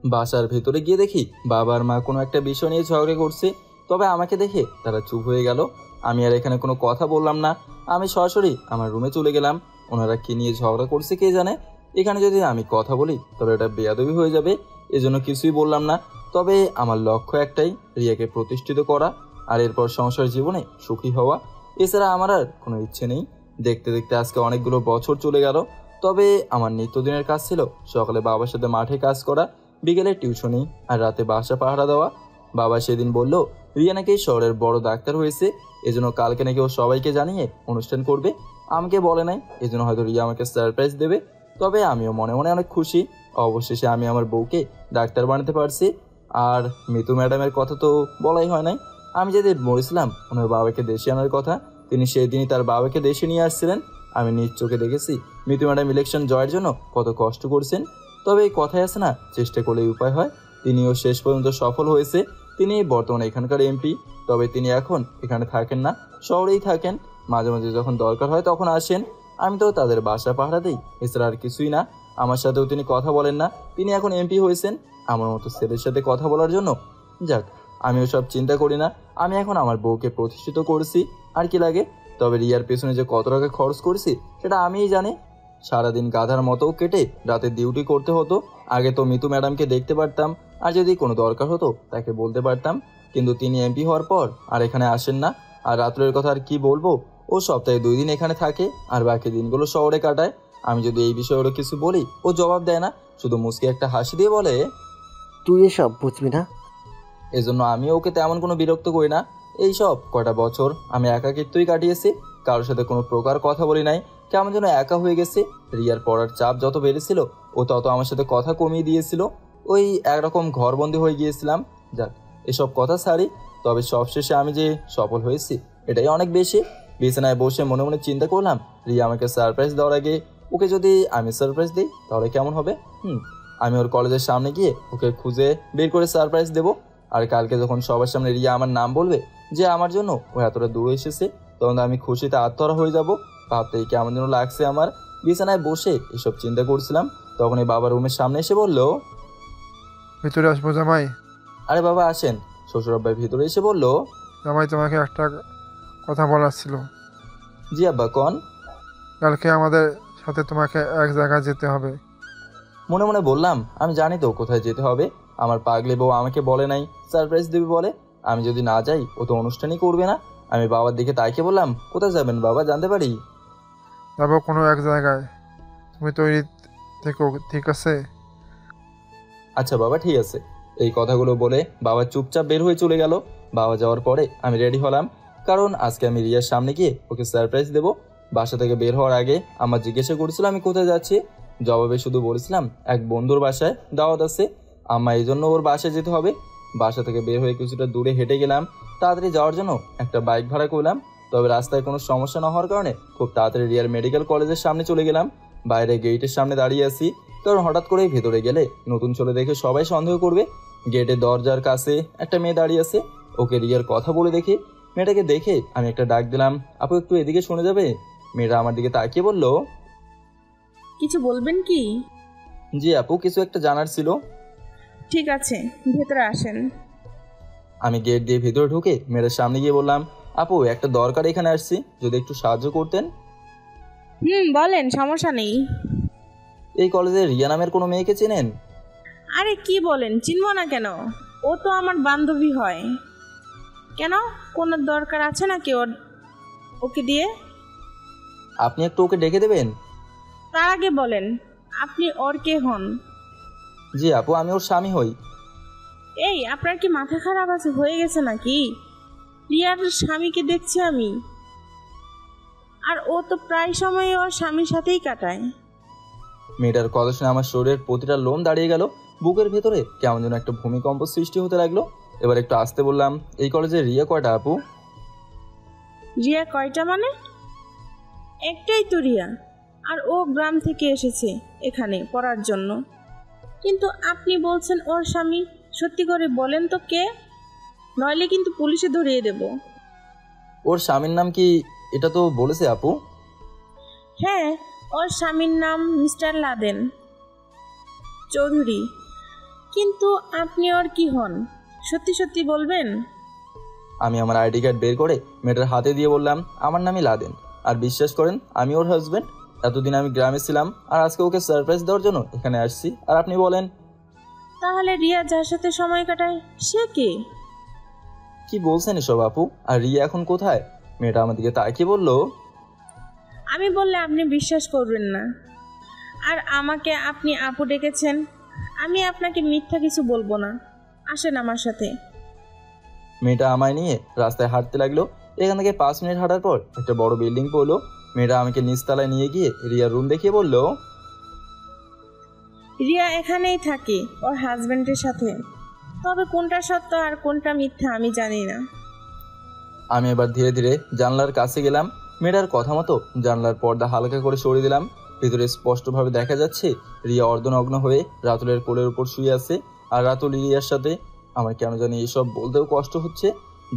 বাসার ভেতরে গিয়ে দেখি বাবা আর মা কোনো একটা বিষয় নিয়ে ঝগড়া করছে। তবে আমাকে দেখে তারা চুপ হয়ে গেল। আমি আর এখানে কোনো কথা বললাম না। আমি সরাসরি আমার রুমে চলে গেলাম। ওনারা কি নিয়ে ঝগড়া করছে কে জানে। এখানে যদি আমি কথা বলি তবে এটা বেয়াদবি হয়ে যাবে, এজন্য কিছুই বললাম না। তবে আমার লক্ষ্য একটাই, রিয়াকে প্রতিষ্ঠিত করা আর এরপর সংসার জীবনে সুখী হওয়া। এছাড়া আমার আর কোনো ইচ্ছে নেই। দেখতে দেখতে আজকে অনেকগুলো বছর চলে গেল। তবে আমার নিত্যদিনের কাজ ছিল সকালে বাবার সাথে মাঠে কাজ করা, বিকেলে টিউশনি আর রাতে বাসা পাহারা দেওয়া। বাবা সেদিন বলল রিয়া নাকি শহরের বড় ডাক্তার হয়েছে, এজন্য কালকে নাকি ও সবাইকে জানিয়ে অনুষ্ঠান করবে। আমাকে বলে নাই, এজন্য হয়তো রিয়া আমাকে সারপ্রাইজ দেবে। তবে আমিও মনে মনে অনেক খুশি। অবশেষে আমি আমার বউকে ডাক্তার বানাতে পারছি। আর মিতু ম্যাডামের কথা তো বলাই হয় নাই। আমি যেদিন বলেছিলাম ওনার বাবাকে দেশে আনার কথা, তিনি সেই দিনই তার বাবাকে দেশে নিয়ে আসছিলেন। আমি নিজ চোখে দেখেছি মিতু ম্যাডাম ইলেকশন জয়ের জন্য কত কষ্ট করছেন। তবে এই কথাই আছে না, চেষ্টা করলেই উপায় হয়। তিনিও শেষ পর্যন্ত সফল হয়েছে। তিনি বর্তমানে এখানকার এমপি। তবে তিনি এখন এখানে থাকেন না, শহরেই থাকেন। মাঝে মাঝে যখন দরকার হয় তখন আসেন। আমি তো তাদের বাসা পাহারা দিই, এছাড়া আর কিছুই না। আমার সাথেও তিনি কথা বলেন না। তিনি এখন এমপি হয়েছেন আমার মতো ছেলের সাথে কথা বলার জন্য। যাক, আমিও সব চিন্তা করি না। আমি এখন আমার বউকে প্রতিষ্ঠিত করেছি, আর কি লাগে। তবে রিয়ার পেছনে যে কত টাকা খরচ করেছি সেটা আমিই জানি। সারাদিন গাধার মতো কেটে রাতে ডিউটি করতে হতো। আগে তো মিতু ম্যাডামকে দেখতে পারতাম, আর যদি কোনো দরকার হতো তাকে বলতে পারতাম। কিন্তু তিনি এমপি হওয়ার পর আর এখানে আসেন না। আর রাত্রের কথা আর কি বলবো, ও সপ্তাহে 2 দিন এখানে থাকে আর বাকি দিনগুলো শহরে কাটায়। আমি যদি এই বিষয়ে ওরা কিছু বলি ও জবাব দেয় না, শুধু মুচকি একটা হাসি দিয়ে বলে তুই এসব বুঝবি না। এজন্য আমি ওকে তেমন কোনো বিরক্ত করি না। এই সব কয়টা বছর আমি একাকিত্বই কাটিয়েছি, কারোর সাথে কোনো প্রকার কথা বলি নাই। কেমন যেন একা হয়ে গেছে। রিয়ার পড়ার চাপ যত বেড়েছিল ও তত আমার সাথে কথা কমিয়ে দিয়েছিল। ওই একরকম ঘরবন্দি হয়ে গিয়েছিলাম। যাক, এসব কথা ছাড়ি। তবে সবশেষে আমি যে সফল হয়েছি এটাই অনেক বেশি। বিছানায় বসে মনে মনে চিন্তা করলাম, রিয়া আমাকে সারপ্রাইজ দেওয়ার আগে ওকে যদি আমি সারপ্রাইজ দিই তাহলে কেমন হবে। আমি ওর কলেজের সামনে গিয়ে ওকে খুঁজে বের করে সারপ্রাইজ দেবো। আর কালকে যখন সবার সামনে রিয়া আমার নাম বলবে যে আমার জন্য ও এতটা দূর এসেছে, তখন আমি খুশিতে আত্মহারা হয়ে যাব। ভাবতেই কেমন যেন লাগছে আমার। বিছানায় বসে এসব চিন্তা করছিলাম, তখন এই বাবা রুমের সামনে এসে বলল, ভিতরে আসবো জামাই? আরে বাবা আসেন। শ্বশুর আব্বাই ভিতরে এসে বলল, জামাই, তোমাকে একটা কথা বলার ছিল। জি আব্বা কন। কালকে আমাদের সাথে তোমাকে এক জায়গায় যেতে হবে। মনে মনে বললাম, আমি জানি তো কোথায় যেতে হবে। আমার পাগলি বউ আমাকে বলে নাই সারপ্রাইজ দেবে বলে। আমি যদি না যাই ও তো অনুষ্ঠানই করবে না। আমি বাবার দিকে তাইকে বললাম, কোথায় যাবেন বাবা, জানতে পারি? যাবো কোনো এক জায়গায়, তুমি তৈরি থেকো, ঠিক আছে? আচ্ছা বাবা, ঠিক আছে। এই কথাগুলো বলে বাবা চুপচাপ বের হয়ে চলে গেল। বাবা যাওয়ার পরে আমি রেডি হলাম, কারণ আজকে আমি রিয়ার সামনে গিয়ে ওকে সারপ্রাইজ দেবো। বাসা থেকে বের হওয়ার আগে আমার জিজ্ঞাসা করেছিল আমি কোথায় যাচ্ছি। জবাবে শুধু বলেছিলাম এক বন্ধুর বাসায় দাওয়াত আছে, আম্মা এই জন্য ওর বাসায় যেতে হবে। বাসা থেকে বের হয়ে কিছুটা দূরে হেঁটে গেলাম। তাড়াতাড়ি যাওয়ার জন্য একটা বাইক ভাড়া করলাম। তবে রাস্তায় কোনো সমস্যা না হওয়ার কারণে খুব তাড়াতাড়ি রিয়ার মেডিকেল কলেজের সামনে চলে গেলাম। বাইরে গেটের সামনে দাঁড়িয়ে আছি, কারণ হঠাৎ করেই ভেতরে গেলে নতুন ছেলে দেখে সবাই সন্দেহ করবে। গেটের দরজার কাছে একটা মেয়ে দাঁড়িয়ে আছে। ওকে রিয়ার কথা বলে দেখি। মেয়েটাকে দেখে আমি একটা ডাক দিলাম, আপু একটু এদিকে শুনে যাবে। মেয়েটা আমার দিকে তাকিয়ে বলল, কিছু বলবেন কি? জি আপু, কিছু একটা জানার ছিল। ঠিক আছে, ভেতরে আসেন। আমি গেট দিয়ে ভেতরে ঢুকে মেয়েটার সামনে গিয়ে বললাম, আপু একটা দরকার, এখানে আসছি, যদি একটু সাহায্য করতেন। বলেন, সমস্যা নেই। এই কলেজে রিয়া নামের কোনো মেয়েকে চেনেন? আরে কি বলেন, চিনব না কেন? ও তো আমার বান্ধবী হয়। কেন, কোনো দরকার আছে নাকি ওকে দিয়ে? আপনি একটু ওকে ডেকে দেবেন। তার আগে বলেন, আপনি ওর কে হন? জি আপু, আমি ওর স্বামী হই। এই, আপনার কি মাথা খারাপ আছে, হয়ে গেছে নাকি? রিয়ার স্বামীকে দেখছি আমি, আর ও তো প্রায় সময় ওর স্বামীর সাথেই কাটায়। মেয়েটার কথা শুনে আমার শরীরের প্রতিটা লোম দাঁড়িয়ে গেল। বুকের ভেতরে কেমন যেন একটা ভূমিকম্প সৃষ্টি হতে লাগলো। এবার একটু আসতে বললাম, এই কলেজে রিয়া কয়টা আপু? রিয়া কয়টা মানে? একটাই তো রিয়া, আর ও গ্রাম থেকে এসেছে এখানে পড়ার জন্য। কিন্তু আপনি বলছেন ওর স্বামী, সত্যি করে বলেন তো কে, নইলে কিন্তু পুলিশে ধরিয়ে দেব। ওর স্বামীর নাম কি এটা তো বলেছে আপু? হ্যাঁ, ওর স্বামীর নাম মিস্টার লাদেন চৌধুরী। কিন্তু আপনি ওর কি হন সত্যি সত্যি বলবেন? আমি আমার আইডি কার্ড বের করে মেয়েটার হাতে দিয়ে বললাম, আমার নামই লাদেন। আর বিশ্বাস করেন আমি ওর হাজব্যান্ড। এতদিন আমি গ্রামে ছিলাম আর আজকে ওকে সারপ্রাইজ দেওয়ার জন্য এখানে আসছি। আর আপনি বলেন? তাহলে রিয়া যার সাথে সময় কাটায় সে কে? কি বলছেন এসব আপু? আর রিয়া এখন কোথায়? মেয়েটা আমার দিকে তাকিয়ে বলল, আমি বললে আপনি বিশ্বাস করবেন না। আর আমাকে আপনি আপু ডেকেছেন, আমি আপনাকে মিথ্যা কিছু বলবো না। আসেন আমার সাথে। মেয়েটা আমায় নিয়ে রাস্তায় হাঁটতে লাগলো। এখান থেকে 5 মিনিট হাঁটার পর একটা বড় বিল্ডিং পড়লো। মেয়েটা আমাকে নিচতলায় নিয়ে গিয়ে রিয়ার রুম দেখিয়ে বলল, রিয়া এখানেই থাকে ওর হাজবেন্ডের সাথে, তবে কোনটা সত্য আর কোনটা মিথ্যা আমি জানি না। আমি এবার ধীরে ধীরে জানলার কাছে গেলাম। মেয়েটার কথা মতো জানলার পর্দা হালকা করে সরিয়ে দিলাম। ভিতরে স্পষ্টভাবে দেখা যাচ্ছে রিয়া অর্ধনগ্ন হয়ে রাতুলের কোলের উপর শুয়ে আছে। আর রাতুল রিয়ার সাথে। আমার কেন জানি এসব বলতেও কষ্ট হচ্ছে।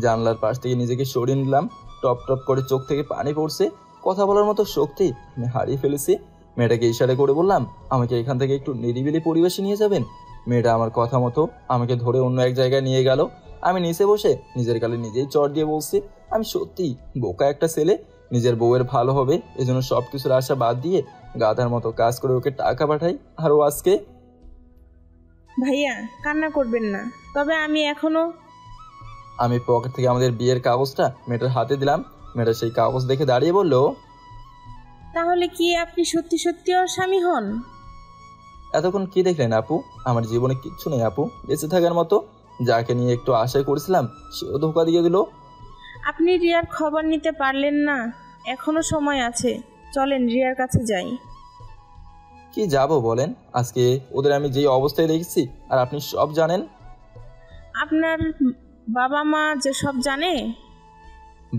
জানলার পাশ থেকে নিজেকে সরিয়ে নিলাম। টপ টপ করে চোখ থেকে পানি পড়ছে। কথা বলার মতো শক্তি আমি হারিয়ে ফেলেছি। মেয়েটাকে ইশারা করে বললাম, আমাকে এখান থেকে একটু নিরিবিলি পরিবেশে নিয়ে যাবেন। মেয়েটা আমার কথা মতো আমাকে ধরে অন্য এক জায়গায় নিয়ে গেল। আমি নিচে বসে নিজের গালে নিজেই চড় দিয়ে বলছি, আমি সত্যি বোকা একটা ছেলে। নিজের বউয়ের ভালো হবে এজন্য সবকিছুর আশা বাদ দিয়ে গাধার মতো কাজ করে ওকে টাকা পাঠাই। আর ও আজকে। ভাইয়া কান্না করবেন না, তবে আমি পকেট থেকে আমাদের বিয়ের কাগজটা মেয়েটার হাতে দিলাম। মেয়েটা সেই কাগজ দেখে দাঁড়িয়ে বলল, তাহলে কি আপনি সত্যি সত্যি ওর স্বামী হন? এতক্ষণ কি দেখলেন আপু? আমার জীবনে কিচ্ছু নেই আপু বেঁচে থাকার মতো। যাকে নিয়ে একটু আশা করেছিলাম সেও ধোকা দিয়ে দিল। আপনি রিয়ার খবর নিতে পারলেন না? এখনো সময় আছে, চলেন রিয়ার কাছে যাই। কি যাব বলেন? আজকে ওদের আমি যেই অবস্থায় দেখেছি আর আপনি সব জানেন। আপনার বাবা মা যে সব জানে?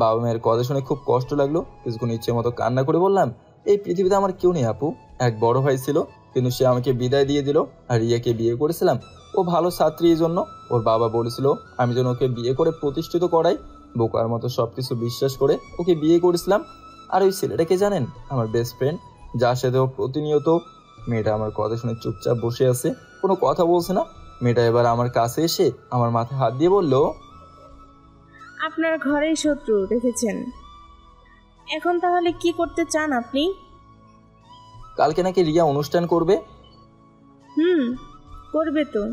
বাবা মায়ের কথা শুনে খুব কষ্ট লাগলো। কিছুক্ষণ ইচ্ছে মতো কান্না করে বললাম, এই পৃথিবীতে আমার কেউ নেই আপু। এক বড় ভাই ছিল, কিন্তু সে আমাকে বিদায় দিয়ে দিল। আর রিয়াকে বিয়ে করেছিলাম ও ভালো ছাত্রী, এই জন্য ওর বাবা বলেছিল আমি যেন ওকে বিয়ে করে প্রতিষ্ঠিত করাই। বোকার মতো সবকিছু বিশ্বাস করে ওকে বিয়ে করেছিলাম। আর ওই ছেলেটাকে জানেন? আমার বেস্ট ফ্রেন্ড, যার সাথে ও প্রতিনিয়ত। মেয়েটা আমার কথা শুনে চুপচাপ বসে আছে, কোনো কথা বলছে না। মেয়েটা এবার আমার কাছে এসে আমার মাথায় হাত দিয়ে বলল, আপনার ঘরেই শত্রু রেখেছেন। এখন তাহলে কি করতে চান আপনি? কালকে নাকি রিয়া অনুষ্ঠান করবে। করবে তো,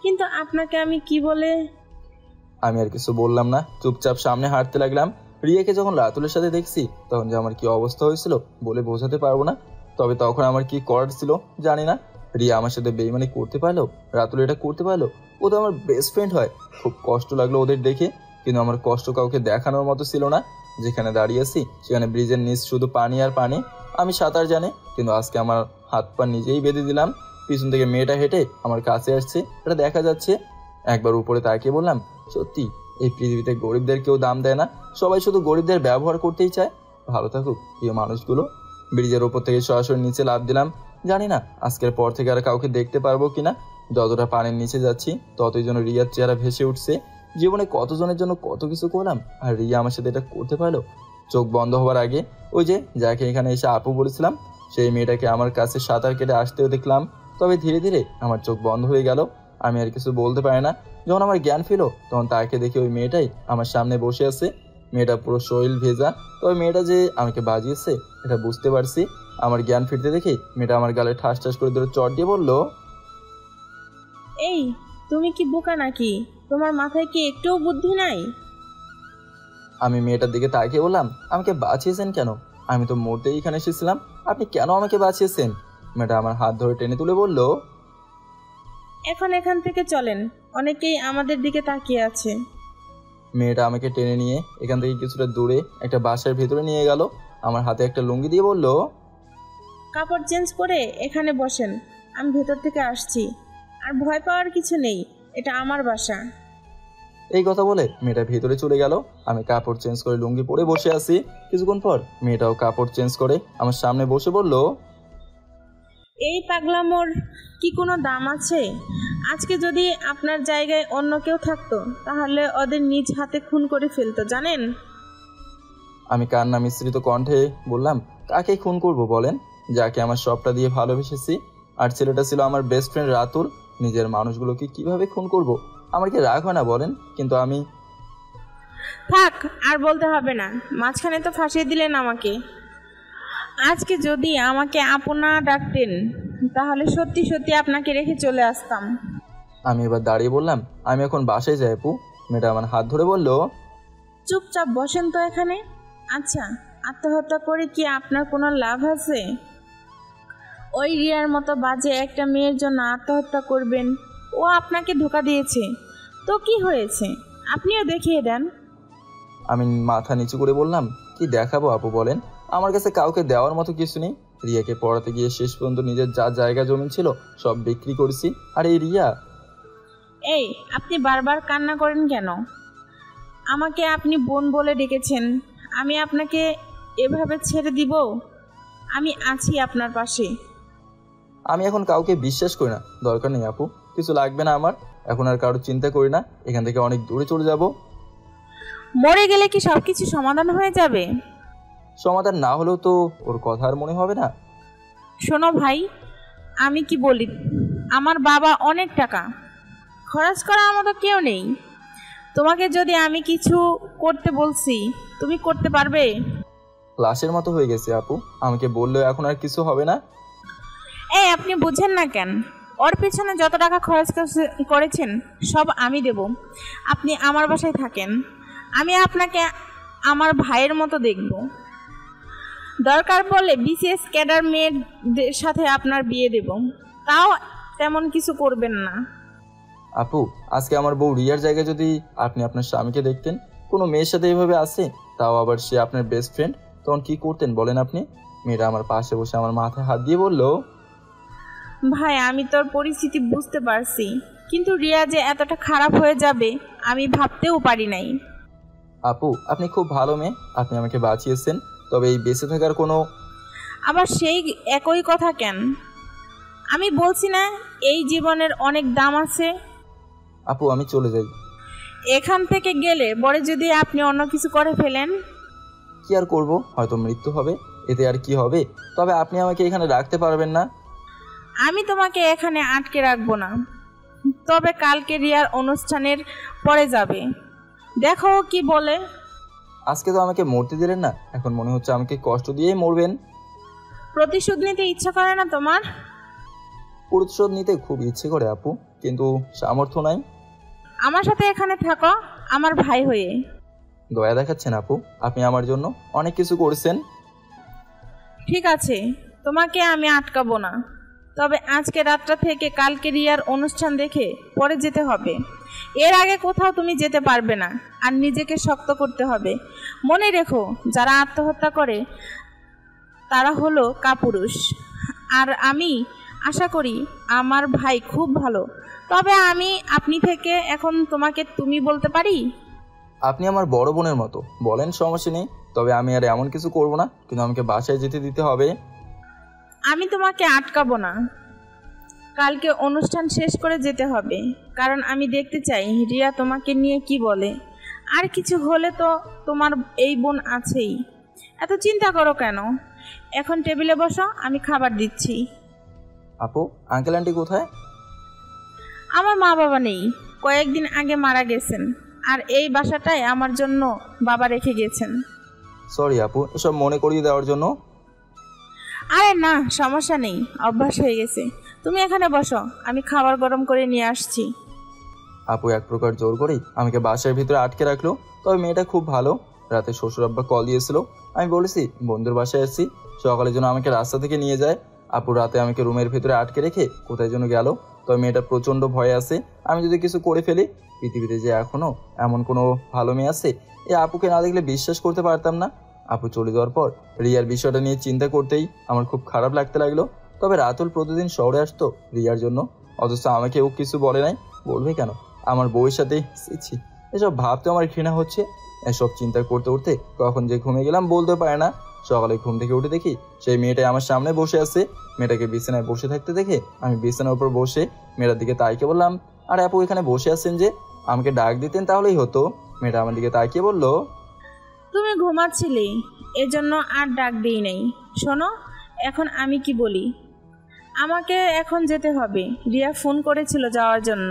কিন্তু আপনাকে আমি কি বলে? আমি আর কিছু বললাম না, চুপচাপ সামনে হাঁটতে লাগলাম। রিয়াকে যখন রাতুলের সাথে দেখছি তখন যে আমার কি অবস্থা হয়েছিল বলে বোঝাতে পারবো না। তবে তখন আমার কি করার ছিল জানি না। রিয়া আমার সাথে বেইমানি করতে পারলো, রাতুল এটা করতে পারলো। ও তো আমার বেস্ট ফ্রেন্ড হয়। খুব কষ্ট লাগলো ওদের দেখে, কিন্তু আমার কষ্ট কাউকে দেখানোর মতো ছিল না। যেখানে দাঁড়িয়ে আছি সেখানে ব্রিজের নিচ শুধু পানি আর পানি। আমি সাঁতার জানি, কিন্তু আজকে আমার হাত পা নিজেই বেঁধে দিলাম। পিছন থেকে মেয়েটা হেঁটে আমার কাছে আসছে, এটা দেখা যাচ্ছে। একবার উপরে তাকিয়ে বললাম, সত্যি এই পৃথিবীতে গরিবদের কেউ দাম দেয় না, সবাই শুধু গরিবদের ব্যবহার করতেই চায়। ভালো থাকুক প্রিয় মানুষগুলো। ব্রিজের ওপর থেকে সরাসরি নিচে লাফ দিলাম। জানি না আজকের পর থেকে আর কাউকে দেখতে পারবো কিনা। যতটা পানির নিচে যাচ্ছি ততই যেন রিয়ার চেহারা ভেসে উঠছে। জীবনে কতজনের জন্য কত কিছু করলাম, আর রিয়া আমার সাথে এটা করতে পারলো। চোখ বন্ধ হওয়ার আগে ওই যে যাকে এখানে এসে আপু বলেছিলাম, সেই মেয়েটাকে আমার কাছে সাঁতার কেটে আসতেও দেখলাম। তবে ধীরে ধীরে আমার চোখ বন্ধ হয়ে গেল। আমি আর কিছু বলতে পারি না। যখন আমার জ্ঞান ফিরল তখন তাকে দেখে ওই মেয়েটাই আমার সামনে বসে আছে। মেয়েটা পুরো শরীর ভেজা, তবে মেয়েটা যে আমাকে বাজিয়েছে এটা বুঝতে পারছি। আমার জ্ঞান ফিরতে দেখে মেয়েটা আমার গালে ঠাস ঠাস করে ধরে চড় দিয়ে বলল, এই তুমি কি বোকা নাকি? তোমার মাথায় কি একটুও বুদ্ধি নাই? আমি মেয়েটার দিকে তাকিয়ে বললাম, আমাকে বাঁচিয়েছেন কেন? আমি তো মরতেই এখানে এসেছিলাম, আপনি কেন আমাকে বাঁচিয়েছেন? মেয়েটা আমার হাত ধরে টেনে তুলে বলল, এখন এখান থেকে চলেন, অনেকেই আমাদের দিকে তাকিয়ে আছে। মেয়েটা আমাকে টেনে নিয়ে এখান থেকে কিছুটা দূরে একটা বাসার ভেতরে নিয়ে গেল। আমার হাতে একটা লুঙ্গি দিয়ে বলল, কাপড় চেঞ্জ করে এখানে বসেন, আমি ভেতর থেকে আসছি। আর ভয় পাওয়ার কিছু নেই, এটা আমার বাসা। এই কথা বলে মেয়েটা ভেতরে চলে গেল। আমি কাপড় চেঞ্জ করে লুঙ্গি পরে বসে আছি। কিছুক্ষণ পর মেয়েটাও কাপড় চেঞ্জ করে আমার সামনে বসে বলল, এই পাগলামোর কি কোনো দাম আছে? আজকে যদি আপনার জায়গায় অন্য কেউ থাকতো তাহলে ওদের নিজ হাতে খুন করে ফেলতো, জানেন? আমি কান্না মিশ্রিত কণ্ঠে বললাম, কাকে খুন করব বলেন? যাকে আমার সবটা দিয়ে ভালোবেসেছি। আর ছেলেটা ছিল আমার বেস্ট ফ্রেন্ড রাতুল। নিজের মানুষগুলোকে কিভাবে খুন করব? আমার কি রাগ হয় না বলেন? কিন্তু আমি থাক, আর বলতে হবে না। মাঝখানে তো ফাঁসিয়ে দিলেন আমাকে। আজকে যদি আমাকে আপু না ডাকতেন তাহলে সত্যি সত্যি আপনাকে রেখে চলে আসতাম। আমি এবার দাঁড়িয়ে বললাম, আমি এখন বাসায় যাই আপু। মেয়েটা আমার হাত ধরে বলল, চুপচাপ বসেন তো এখানে। আচ্ছা, আত্মহত্যা করে কি আপনার কোনো লাভ আছে? ওই রিয়ার মতো বাজে একটা মেয়ের জন্য আত্মহত্যা করবেন? ও আপনাকে ধোঁকা দিয়েছে তো কি হয়েছে? আপনিও দেখিয়ে দেন। আমি মাথা নিচু করে বললাম, কি দেখাবো আপু বলেন? আমার কাছে কাউকে দেওয়ার মতো কিছু নেই। রিয়াকে পড়াতে গিয়ে শেষ পর্যন্ত নিজের যা জায়গা জমি ছিল সব বিক্রি করেছি। আর এই রিয়া, এই, আপনি বারবার কান্না করেন কেন? আমাকে আপনি বোন বলে ডেকেছেন, আমি আপনাকে এভাবে ছেড়ে দিব? আমি আছি আপনার পাশে। আমি এখন কাউকে বিশ্বাস করি না। দরকার নেই আপু, কিছু লাগবে না আমার। এখন আর কারো চিন্তা করি না। এখান থেকে অনেক দূরে চলে যাব। মরে গেলে কি সবকিছু সমাধান হয়ে যাবে? সমাধান না হলেও তো ওর কথা আর মনে হবে না। শোনো ভাই, আমি কি বলি, আমার বাবা অনেক টাকা, খরচ করার মতো কেউ নেই। তোমাকে যদি আমি কিছু করতে বলছি, তুমি করতে পারবে? ক্লাসের মতো হয়ে গেছে আপু, আমাকে বললেও এখন আর কিছু হবে না। এই, আপনি বুঝেন না কেন? ওর পেছনে যত টাকা খরচ করেছেন সব আমি দেব। আপনি আমার বাসায় থাকেন, আমি আপনাকে আমার ভাইয়ের মতো দেখব। দরকার পড়লে বিসিএস ক্যাডার মেয়েদের সাথে আপনার বিয়ে দেব, তাও তেমন কিছু করবেন না। আপু, আজকে আমার বউ রিয়ার জায়গায় যদি আপনি আপনার স্বামীকে দেখতেন কোনো মেয়ের সাথে এইভাবে আসে, তাও আবার সে আপনার বেস্ট ফ্রেন্ড, তখন কি করতেন বলেন আপনি? মেয়েটা আমার পাশে বসে আমার মাথায় হাত দিয়ে বলল, ভাই, আমি তোর পরিস্থিতি বুঝতে পারছি, কিন্তু রিয়া যে এতটা খারাপ হয়ে যাবে আমি ভাবতেও পারি নাই। আপু, আপনি খুব ভালো মেয়ে, আপনি আমাকে বাঁচিয়েছেন। তবে এই বেঁচে থাকার কোনো আবার সেই একই কথা কেন? আমি বলছি না এই জীবনের অনেক দাম আছে? আপু, আমি চলে যাই। এখান থেকে গেলে পরে যদি আপনি অন্য কিছু করে ফেলেন? কি আর করব, হয়তো মৃত্যু হবে, এতে আর কি হবে? তবে আপনি আমাকে এখানে রাখতে পারবেন না। আমি তোমাকে এখানে আটকে রাখবো না, তবে কালকে রিয়ার অনুষ্ঠানের পরে যাবে, দেখো ও কি বলে। আজকে তো আমাকে মরতে দিলেন না, এখন মনে হচ্ছে আমাকে কষ্ট দিয়েই মরবেন। প্রতিশোধ নিতে ইচ্ছা করে না তোমার? প্রতিশোধ নিতে খুব ইচ্ছে করে আপু, কিন্তু সামর্থ্য নাই। আমার সাথে এখানে থাকো আমার ভাই হয়ে। দয়া দেখাচ্ছেন আপু, আপনি আমার জন্য অনেক কিছু করেছেন। ঠিক আছে, তোমাকে আমি আটকাবো না, তবে আজকে রাতটা থেকে কালকে রিয়ার অনুষ্ঠান দেখে পরে যেতে হবে। এর আগে কোথাও তুমি যেতে পারবে না, আর নিজেকে শক্ত করতে হবে। মনে রেখো, যারা আত্মহত্যা করে তারা হলো কাপুরুষ। আর আমি আশা করি আমার ভাই খুব ভালো, তবে আমি আপনি থেকে এখন তোমাকে তুমি বলতে পারি। আপনি আমার বড় বোনের মতো, বলেন, সমস্যা নেই। তবে আমি আর এমন কিছু করব না, কিন্তু আমাকে বাসায় যেতে দিতে হবে। আমি তোমাকে আটকাবো না, কালকে অনুষ্ঠান শেষ করে যেতে হবে, কারণ আমি দেখতে চাই রিয়া তোমাকে নিয়ে কি বলে। আর কিছু হলে তো তোমার এই বোন আছেই, এত চিন্তা করো কেন? এখন টেবিলে বসো, আমি খাবার দিচ্ছি। আপু, আঙ্কেল আন্টি কোথায়? আমার মা বাবা নেই, কয়েকদিন আগে মারা গেছেন, আর এই বাসাটায় আমার জন্য বাবা রেখে গেছেন। সরি আপু, এসব মনে করিয়ে দেওয়ার জন্য। আরে না, সমস্যা নেই, অভ্যাস হয়ে গেছে। তুমি এখানে বসো, আমি খাবার গরম করে নিয়ে আসছি। আপু এক প্রকার জোর করেই আমাকে বাসার ভিতরে আটকে রাখলো। তবে মেয়েটা খুব ভালো। রাতে শ্বশুর আব্বা কল দিয়েছিল, আমি বলেছি বন্ধুর বাসায় আসছি, সকালের জন্য আমাকে রাস্তা থেকে নিয়ে যায়। আপু রাতে আমাকে রুমের ভিতরে আটকে রেখে কোথায় যেন গেল। তবে মেয়েটা প্রচণ্ড ভয়ে আছে, আমি যদি কিছু করে ফেলি। পৃথিবীতে যে এখনও এমন কোনো ভালো মেয়ে আছে, এই আপুকে না দেখলে বিশ্বাস করতে পারতাম না। আপু চলে যাওয়ার পর রিয়ার বিষয়টা নিয়ে চিন্তা করতেই আমার খুব খারাপ লাগতে লাগলো। তবে রাতুল প্রতিদিন শহরে আসতো রিয়ার জন্য, অথচ আমাকে ও কিছু বলে নাই। বলবে কেন? আমার বউয়ের সাথে ছি, এসব ভাবতে আমার ঘৃণা হচ্ছে। এসব চিন্তা করতে করতে কখন যে ঘুমিয়ে গেলাম বলতে পারে না। সকালে ঘুম থেকে উঠে দেখি সেই মেয়েটাই আমার সামনে বসে আছে। মেয়েটাকে বিছানায় বসে থাকতে দেখে আমি বিছানার উপর বসে মেয়েটার দিকে তাকিয়ে বললাম, আর আপু এখানে বসে আছেন যে, আমাকে ডাক দিতেন তাহলেই হতো। মেয়েটা আমার দিকে তাকিয়ে বলল, তুমি ঘুমাচ্ছিলে, এজন্য আর ডাক দিই নাই। শোনো, এখন আমি কি বলি, আমাকে এখন যেতে হবে, রিয়া ফোন করেছিল যাওয়ার জন্য।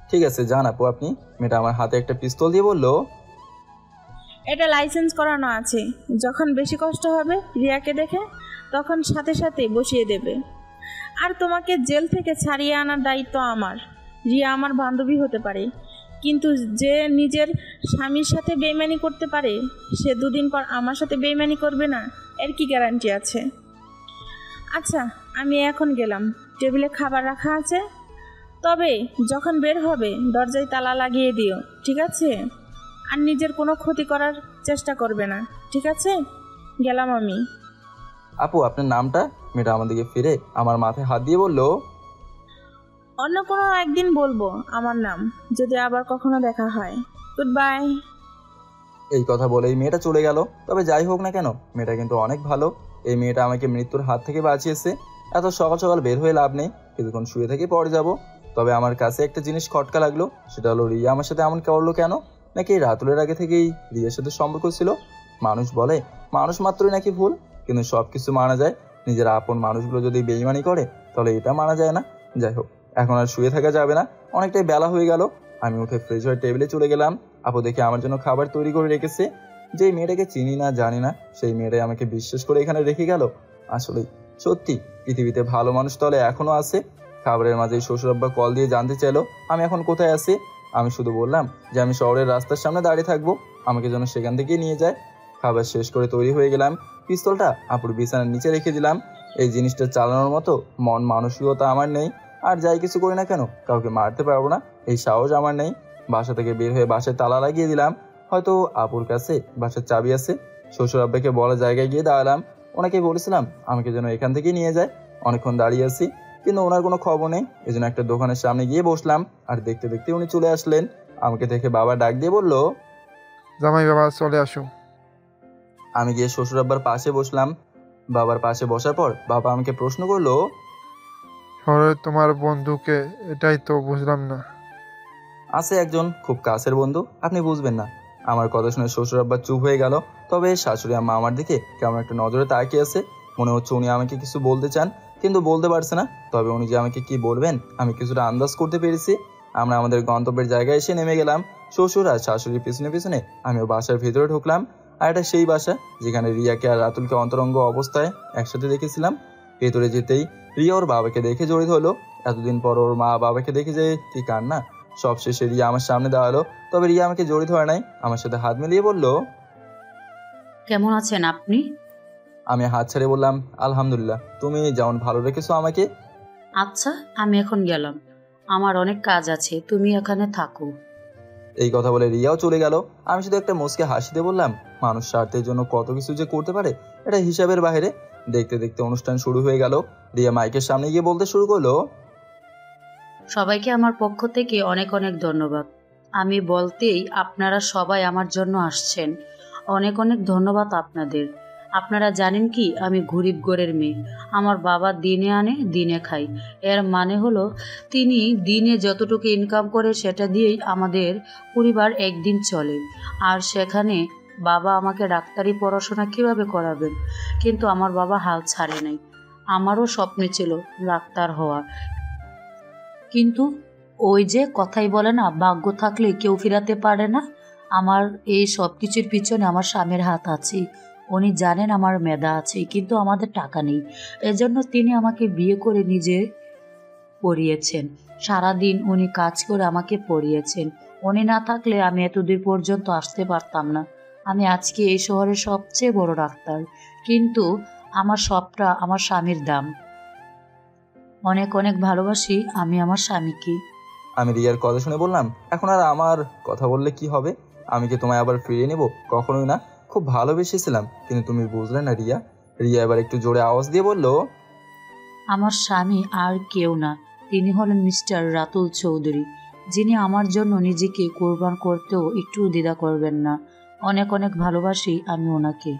ঠিক আছে যান আপু আপনি। মেয়েটা আমার হাতে একটা পিস্তল দিয়ে বলল, এটা লাইসেন্স করানো আছে, যখন বেশি কষ্ট হবে রিয়াকে দেখে তখন সাথে সাথে বসিয়ে দেবে। আর তোমাকে জেল থেকে ছাড়িয়ে আনার দায়িত্ব আমার। রিয়া আমার বান্ধবী হতে পারে, কিন্তু যে নিজের স্বামীর সাথে বেইমানি করতে পারে সে দুদিন পর আমার সাথে বেইমানি করবে না, এর কি গ্যারান্টি আছে? আচ্ছা আমি এখন গেলাম, টেবিলে খাবার রাখা আছে, তবে যখন বের হবে দরজায় তালা লাগিয়ে দিও, ঠিক আছে? আর নিজের কোনো ক্ষতি করার চেষ্টা করবে না, ঠিক আছে? গেলাম আমি। আপু আপনার নামটা? মেয়েটা আমার দিকে ফিরে আমার মাথায় হাত দিয়ে বলল, অন্য কোনো একদিন বলবো আমার নাম, যদি আবার কখনো দেখা হয়। Good bye. এই কথা বলেই মেয়েটা চলে গেল। তবে যাই হোক না কেন, মেয়েটা কিন্তু অনেক ভালো। এই মেয়েটা আমাকে মৃত্যুর হাত থেকে বাঁচিয়েছে। এত সকাল সকাল বের হয়ে লাভ নেই, কিছুক্ষণ শুয়ে থেকে পরে যাব। তবে আমার কাছে একটা জিনিস খটকা লাগলো, সেটা হলো রিয়া আমার সাথে এমন করলো কেন? নাকি এই রাতুলের আগে থেকেই রিয়ার সাথে সম্পর্ক ছিল? মানুষ বলে মানুষ মাত্রই নাকি ভুল, কিন্তু সব কিছু মানা যায়। নিজের আপন মানুষগুলো যদি বেইমানি করে তাহলে এটা মানা যায় না। যাই হোক, এখন আর শুয়ে থাকা যাবে না, অনেকটাই বেলা হয়ে গেল। আমি উঠে ফ্রেশ হয়ে টেবিলে চলে গেলাম। আপু দেখে আমার জন্য খাবার তৈরি করে রেখেছে। যে মেয়েটাকে চিনি না জানি না, সেই মেয়েটাই আমাকে বিশ্বাস করে এখানে রেখে গেল। আসলে সত্যি পৃথিবীতে ভালো মানুষ তাহলে এখনো আছে। খাবারের মাঝে শ্বশুর আব্বা কল দিয়ে জানতে চাইলো আমি এখন কোথায় আছি। আমি শুধু বললাম যে আমি শহরের রাস্তার সামনে দাঁড়িয়ে থাকবো, আমাকে যেন সেখান থেকে নিয়ে যায়। খাবার শেষ করে তৈরি হয়ে গেলাম। পিস্তলটা আপুর বিছানার নিচে রেখে দিলাম। এই জিনিসটা চালানোর মতো মন মানসিকতা আমার নেই। আর যাই কিছু করি না কেন কাউকে মারতে পারবো না, এই সাহস আমার নেই। বাসা থেকে বের হয়ে বাসায় তালা লাগিয়ে দিলাম। হয়তো আপুর কাছে বাসার চাবি আছে। শ্বশুর আব্বাকে বলা জায়গায় গিয়ে দাঁড়ালাম। ওনাকে বলেছিলাম আমাকে যেন এখান থেকে নিয়ে যায়। অনেকক্ষণ দাঁড়িয়ে আছি, কিন্তু ওনার কোনো খবর নেই। এই জন্য একটা দোকানের সামনে গিয়ে বসলাম। আর দেখতে দেখতে উনি চলে আসলেন। আমাকে দেখে বাবা ডাক দিয়ে বলল, জামাই বাবা চলে আসো। আমি গিয়ে শ্বশুর আব্বার পাশে বসলাম। বাবার পাশে বসার পর বাবা আমাকে প্রশ্ন করলো, শহরে তোমার বন্ধুকে? এটাই তো বুঝলাম না। আছে একজন খুব কাছের বন্ধু, আপনি বুঝবেন না। আমার কথা শুনে শ্বশুর আব্বা চুপ হয়ে গেল। তবে শাশুড়ি আম্মা আমার দিকে কেমন একটা নজরে তাকিয়ে আছে। মনে হচ্ছে উনি আমাকে কিছু বলতে চান, কিন্তু বলতে পারছে না। তবে উনি যে আমাকে কি বলবেন আমি কিছুটা আন্দাজ করতে পেরেছি। আমরা আমাদের গন্তব্যের জায়গায় এসে নেমে গেলাম। শ্বশুর আর শাশুড়ির পিছনে পিছনে আমিও বাসার ভিতরে ঢুকলাম। আর এটা সেই বাসা যেখানে রিয়াকে আর রাতুলকে অন্তরঙ্গ অবস্থায় একসাথে দেখেছিলাম। ভেতরে যেতেই রিয়া ওর বাবাকে দেখে জড়িত হলো। এতদিন পর ওর মা বাবাকে দেখে যে কি কান্না। সবশেষে রিয়া আমার সামনে দাঁড়ালো। তবে রিয়া আমাকে জড়িত হয় নাই, আমার সাথে হাত মিলিয়ে বলল, কেমন আছেন আপনি? আমি হাত ছেড়ে বললাম, আলহামদুলিল্লাহ, তুমি যেমন ভালো রেখেছো আমাকে। আচ্ছা আমি এখন গেলাম, আমার অনেক কাজ আছে, তুমি এখানে থাকো। এই কথা বলে রিয়াও চলে গেল। আমি শুধু একটা মুচকে হাসিতে বললাম, মানুষ স্বার্থের জন্য কত কিছু যে করতে পারে, এটা হিসাবের বাইরে। দেখতে দেখতে অনুষ্ঠান শুরু হয়ে গেল। রিয়া মাইকের সামনে গিয়ে বলতে শুরু করলো, সবাইকে আমার পক্ষ থেকে অনেক অনেক ধন্যবাদ। আমি বলতেই আপনারা সবাই আমার জন্য আসছেন, অনেক অনেক ধন্যবাদ আপনাদের। আপনারা জানেন কি, আমি গরিব ঘরের মেয়ে। আমার বাবা দিনে আনে দিনে খাই। এর মানে হলো তিনি দিনে যতটুকু ইনকাম করে সেটা দিয়েই আমাদের পরিবার একদিন চলে। আর সেখানে বাবা আমাকে ডাক্তারি পড়াশোনা কিভাবে করাবেন, কিন্তু আমার বাবা হাল ছাড়ে নাই। আমারও স্বপ্ন ছিল ডাক্তার হওয়া, কিন্তু ওই যে কথাই বলে না, ভাগ্য থাকলে কেউ ফিরাতে পারে না। আমার এই সব কিছুর পিছনে আমার স্বামীর হাত আছে। উনি জানেন আমার মেধা আছে, কিন্তু আমাদের টাকা নেই। এজন্য তিনি আমাকে বিয়ে করে নিজে পড়িয়েছেন। সারাদিন উনি কাজ করে আমাকে পড়িয়েছেন। উনি না থাকলে আমি এতদূর পর্যন্ত আসতে পারতাম না। আমি আজকে এই শহরের সবচেয়ে বড় ডাক্তার, কিন্তু আমার সবটা আমার স্বামীর দাম। অনেক অনেক ভালোবাসি আমি আমার স্বামীকে। আমি রিয়ার কথা শুনে বললাম, এখন আর আমার কথা বললে কি হবে? আমি কি তোমায় আবার ফিরিয়ে নেব? কখনোই না। খুব ভালোবেসেছিলাম, কিন্তু তুমি বুঝলে না রিয়া। রিয়া এবার একটু জোরে আওয়াজ দিয়ে বলল, আমার স্বামী আর কেউ না, তিনি হলেন মিস্টার রাতুল চৌধুরী, যিনি আমার জন্য নিজেকে কোরবান করতেও একটু দ্বিধা করবেন না। অনেক অনেক ভালোবাসি আমি ওনাকে।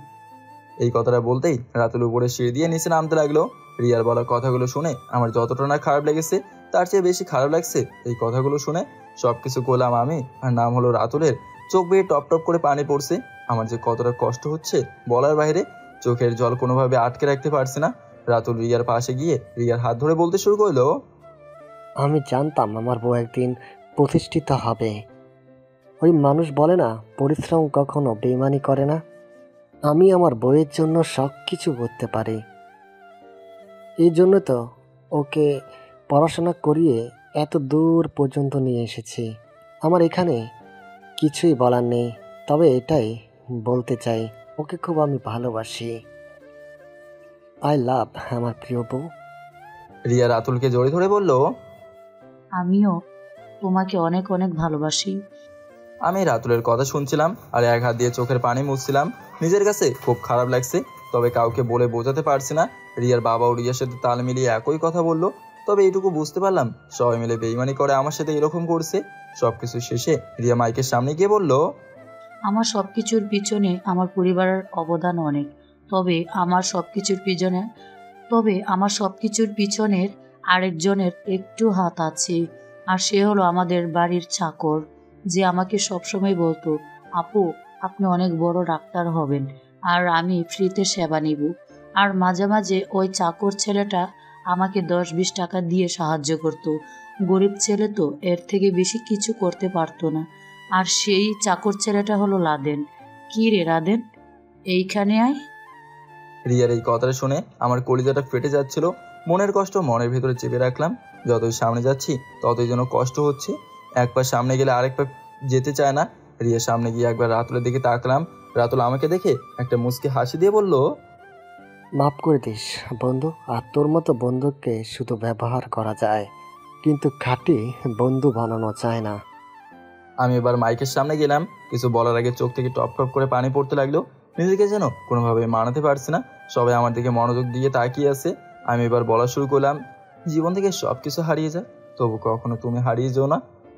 এই কথাটা বলতেই রাতুল উপরে সিঁড়ি দিয়ে নিচে নামতে লাগলো। রিয়ার বলা কথাগুলো শুনে আমার যতটা না খারাপ লেগেছে, তার চেয়ে বেশি খারাপ লাগছে এই কথাগুলো শুনে। সবকিছু করলাম আমি, আর নাম হলো রাতুলের। চোখ বেয়ে টপ টপ করে পানি পড়ছে। আমার যে কতটা কষ্ট হচ্ছে বলার বাইরে। চোখের জল কোনোভাবে আটকে রাখতে পারছি না। রাতুল রিয়ার পাশে গিয়ে রিয়ার হাত ধরে বলতে শুরু করলো, আমি জানতাম আমার বউ একদিন প্রতিষ্ঠিত হবে। ওই মানুষ বলে না, পরিশ্রম কখনো বেইমানি করে না। আমি আমার বউয়ের জন্য সব কিছু করতে পারি। এই জন্য তো ওকে পড়াশোনা করিয়ে এত দূর পর্যন্ত নিয়ে এসেছি। আমার এখানে কিছুই বলার নেই, তবে এটাই বলতে চাই, ওকে খুব আমি ভালোবাসি। আই লাভ আমার প্রিয় বউ। রিয়া রাতুলকে জড়িয়ে ধরে বলল, আমিও তোমাকে অনেক অনেক ভালোবাসি। আমি রাতুলের কথা শুনছিলাম আর এক হাত দিয়ে চোখের পানি মুছছিলাম। নিজের কাছে খুব খারাপ লাগছে, তবে কাউকে বলে বোঝাতে পারছি না। রিয়ার বাবা ও রিয়ার সাথে তাল মিলিয়ে একই কথা বললো, তবে এইটুকু বুঝতে পারলাম সবাই মিলে বেইমানি করে আমার সাথে এরকম করছে। সবকিছু শেষে রিয়া মাইকের সামনে গিয়ে বলল, আমার সব কিছুর পিছনে আমার পরিবারের অবদান অনেক, তবে আমার সব কিছুর পিছনের আরেকজনের একটু হাত আছে, আর সে হলো আমাদের বাড়ির চাকর, যে আমাকে সবসময় বলতো, আপু আপনি অনেক বড় ডাক্তার হবেন আর আমি ফ্রিতে সেবা নিব। আর মাঝে মাঝে ওই চাকর ছেলেটা আমাকে 10-20 টাকা দিয়ে সাহায্য করতো। গরিব ছেলে তো, এর থেকে বেশি কিছু করতে পারতো না। আর সেই চাকর ছেলেটা হলো লাদেন। কি রে রাদেন, এইখানে আয়। রিয়ার এই কথাটা শুনে আমার কলিজাটা ফেটে যাচ্ছিল। মনের কষ্ট মনের ভেতরে চেপে রাখলাম। যতই সামনে যাচ্ছি ততই যেন কষ্ট হচ্ছে। এক পা সামনে গেলে আরেক পা যেতে চায় না। রিয়ার সামনে গিয়ে একবার রাতুলের দিকে তাকলাম। রাতুল আমাকে দেখে একটা মুচকি হাসি দিয়ে বলল, মাফ করে দিস বন্ধু। আর তোর মতো বন্ধুকে শুধু ব্যবহার করা যায়, কিন্তু খাঁটি বন্ধু বানানো যায় না। আমি এবার মাইকের সামনে গেলাম। কিছু বলার আগে চোখ থেকে টপ টপ করে পানি পড়তে লাগলো। নিজেকে যেন কোনোভাবে মানাতে পারছি না। সবাই আমার দিকে মনোযোগ দিয়ে তাকিয়ে আছে। আমি এবার বলা শুরু করলাম, জীবন থেকে সব কিছু হারিয়ে যায়, তবু কখনো তুমি হারিয়ে যেও না।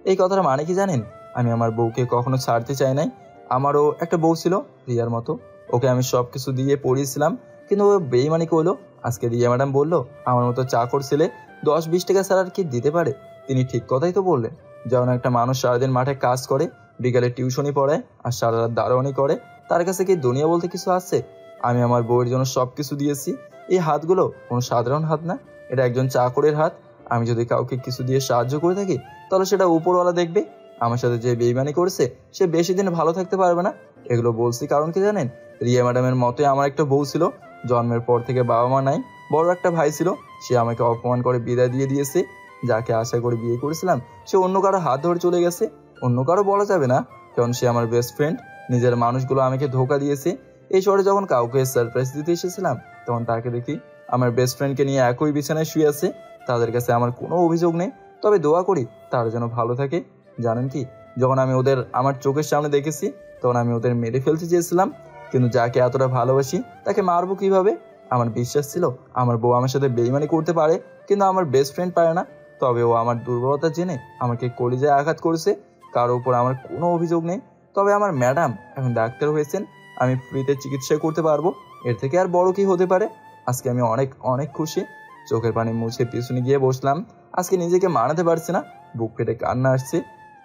এই কথাটা মানে কি জানেন? আমি আমার বউকে কখনো ছাড়তে চাই নাই। আমারও একটা বউ ছিল রিয়ার মতো, ওকে আমি সব কিছু দিয়ে পড়িয়েছিলাম, কিন্তু ও বেইমানি করলো। আজকে রিয়া ম্যাডাম বললো আমার মতো চাকর ছেলে 10-20 টাকা ছাড়া আর কি দিতে পারে। তিনি ঠিক কথাই তো বললেন। যেমন একটা মানুষ সারাদিন মাঠে কাজ করে, বিকালে টিউশনি পড়ায় আর সারা রাত দারোয়ানি করে, তার কাছে কি দুনিয়া বলতে কিছু আছে? আমি আমার বউয়ের জন্য সব কিছু দিয়েছি। এই হাতগুলো কোনো সাধারণ হাত না, এটা একজন চাকরের হাত। আমি যদি কাউকে কিছু দিয়ে সাহায্য করে থাকি, তাহলে সেটা উপরওয়ালা দেখবে। আমার সাথে যে বেইমানি করেছে সে বেশি দিন ভালো থাকতে পারবে না। এগুলো বলছি কারণ কি জানেন? রিয়া ম্যাডামের মতোই আমার একটা বউ ছিল। জন্মের পর থেকে বাবা মা নাই, বড় একটা ভাই ছিল। সে আমাকে অপমান করে বিদায় দিয়ে দিয়েছে। যাকে আশা করে বিয়ে করেছিলাম সে অন্য কারো হাত ধরে চলে গেছে। অন্য কারো বলা যাবে না, কারণ সে আমার বেস্ট ফ্রেন্ড। নিজের মানুষগুলো আমাকে ধোকা দিয়েছে। এই শহরে যখন কাউকে সারপ্রাইজ দিতে এসেছিলাম, তখন তাকে দেখি আমার বেস্ট ফ্রেন্ডকে নিয়ে একই বিছানায় শুয়ে আছে। তাদের কাছে আমার কোনো অভিযোগ নেই, তবে দোয়া করি তারা যেন ভালো থাকে। জানেন কি, যখন আমি ওদের আমার চোখের সামনে দেখেছি, তখন আমি ওদের মেরে ফেলতে চেয়েছিলাম, কিন্তু যাকে এতটা ভালোবাসি তাকে মারবো কিভাবে? আমার বিশ্বাস ছিল আমার বউ আমার সাথে বেইমানি করতে পারে, কিন্তু আমার বেস্ট ফ্রেন্ড পারে না। তবে ও আমার দুর্বলতা জেনে আমাকে কলিজায় আঘাত করেছে। কারো উপর আমার কোনো অভিযোগ নেই। তবে আমার ম্যাডাম এখন ডাক্তার হয়েছেন, আমি ফ্রিতে চিকিৎসা করতে পারবো। এর থেকে আর বড় কি হতে পারে? আজকে আমি অনেক অনেক খুশি। চোখের পানি মুছে পিছনে গিয়ে বসলাম। আজকে নিজেকে মানাতে পারছি না, বুক ফেটে কান্না আসছে।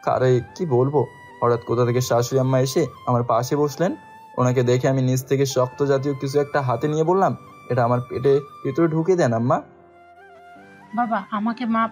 কারে কি বলবো? হঠাৎ কোথা থেকে শাশুড়ি আম্মা এসে আমার পাশে বসলেন। ওনাকে দেখে আমি নিচ থেকে শক্ত জাতীয় কিছু একটা হাতে নিয়ে বললাম, এটা আমার পেটে ভিতরে ঢুকে দেন আম্মা। বাবা আমাকে মাপ।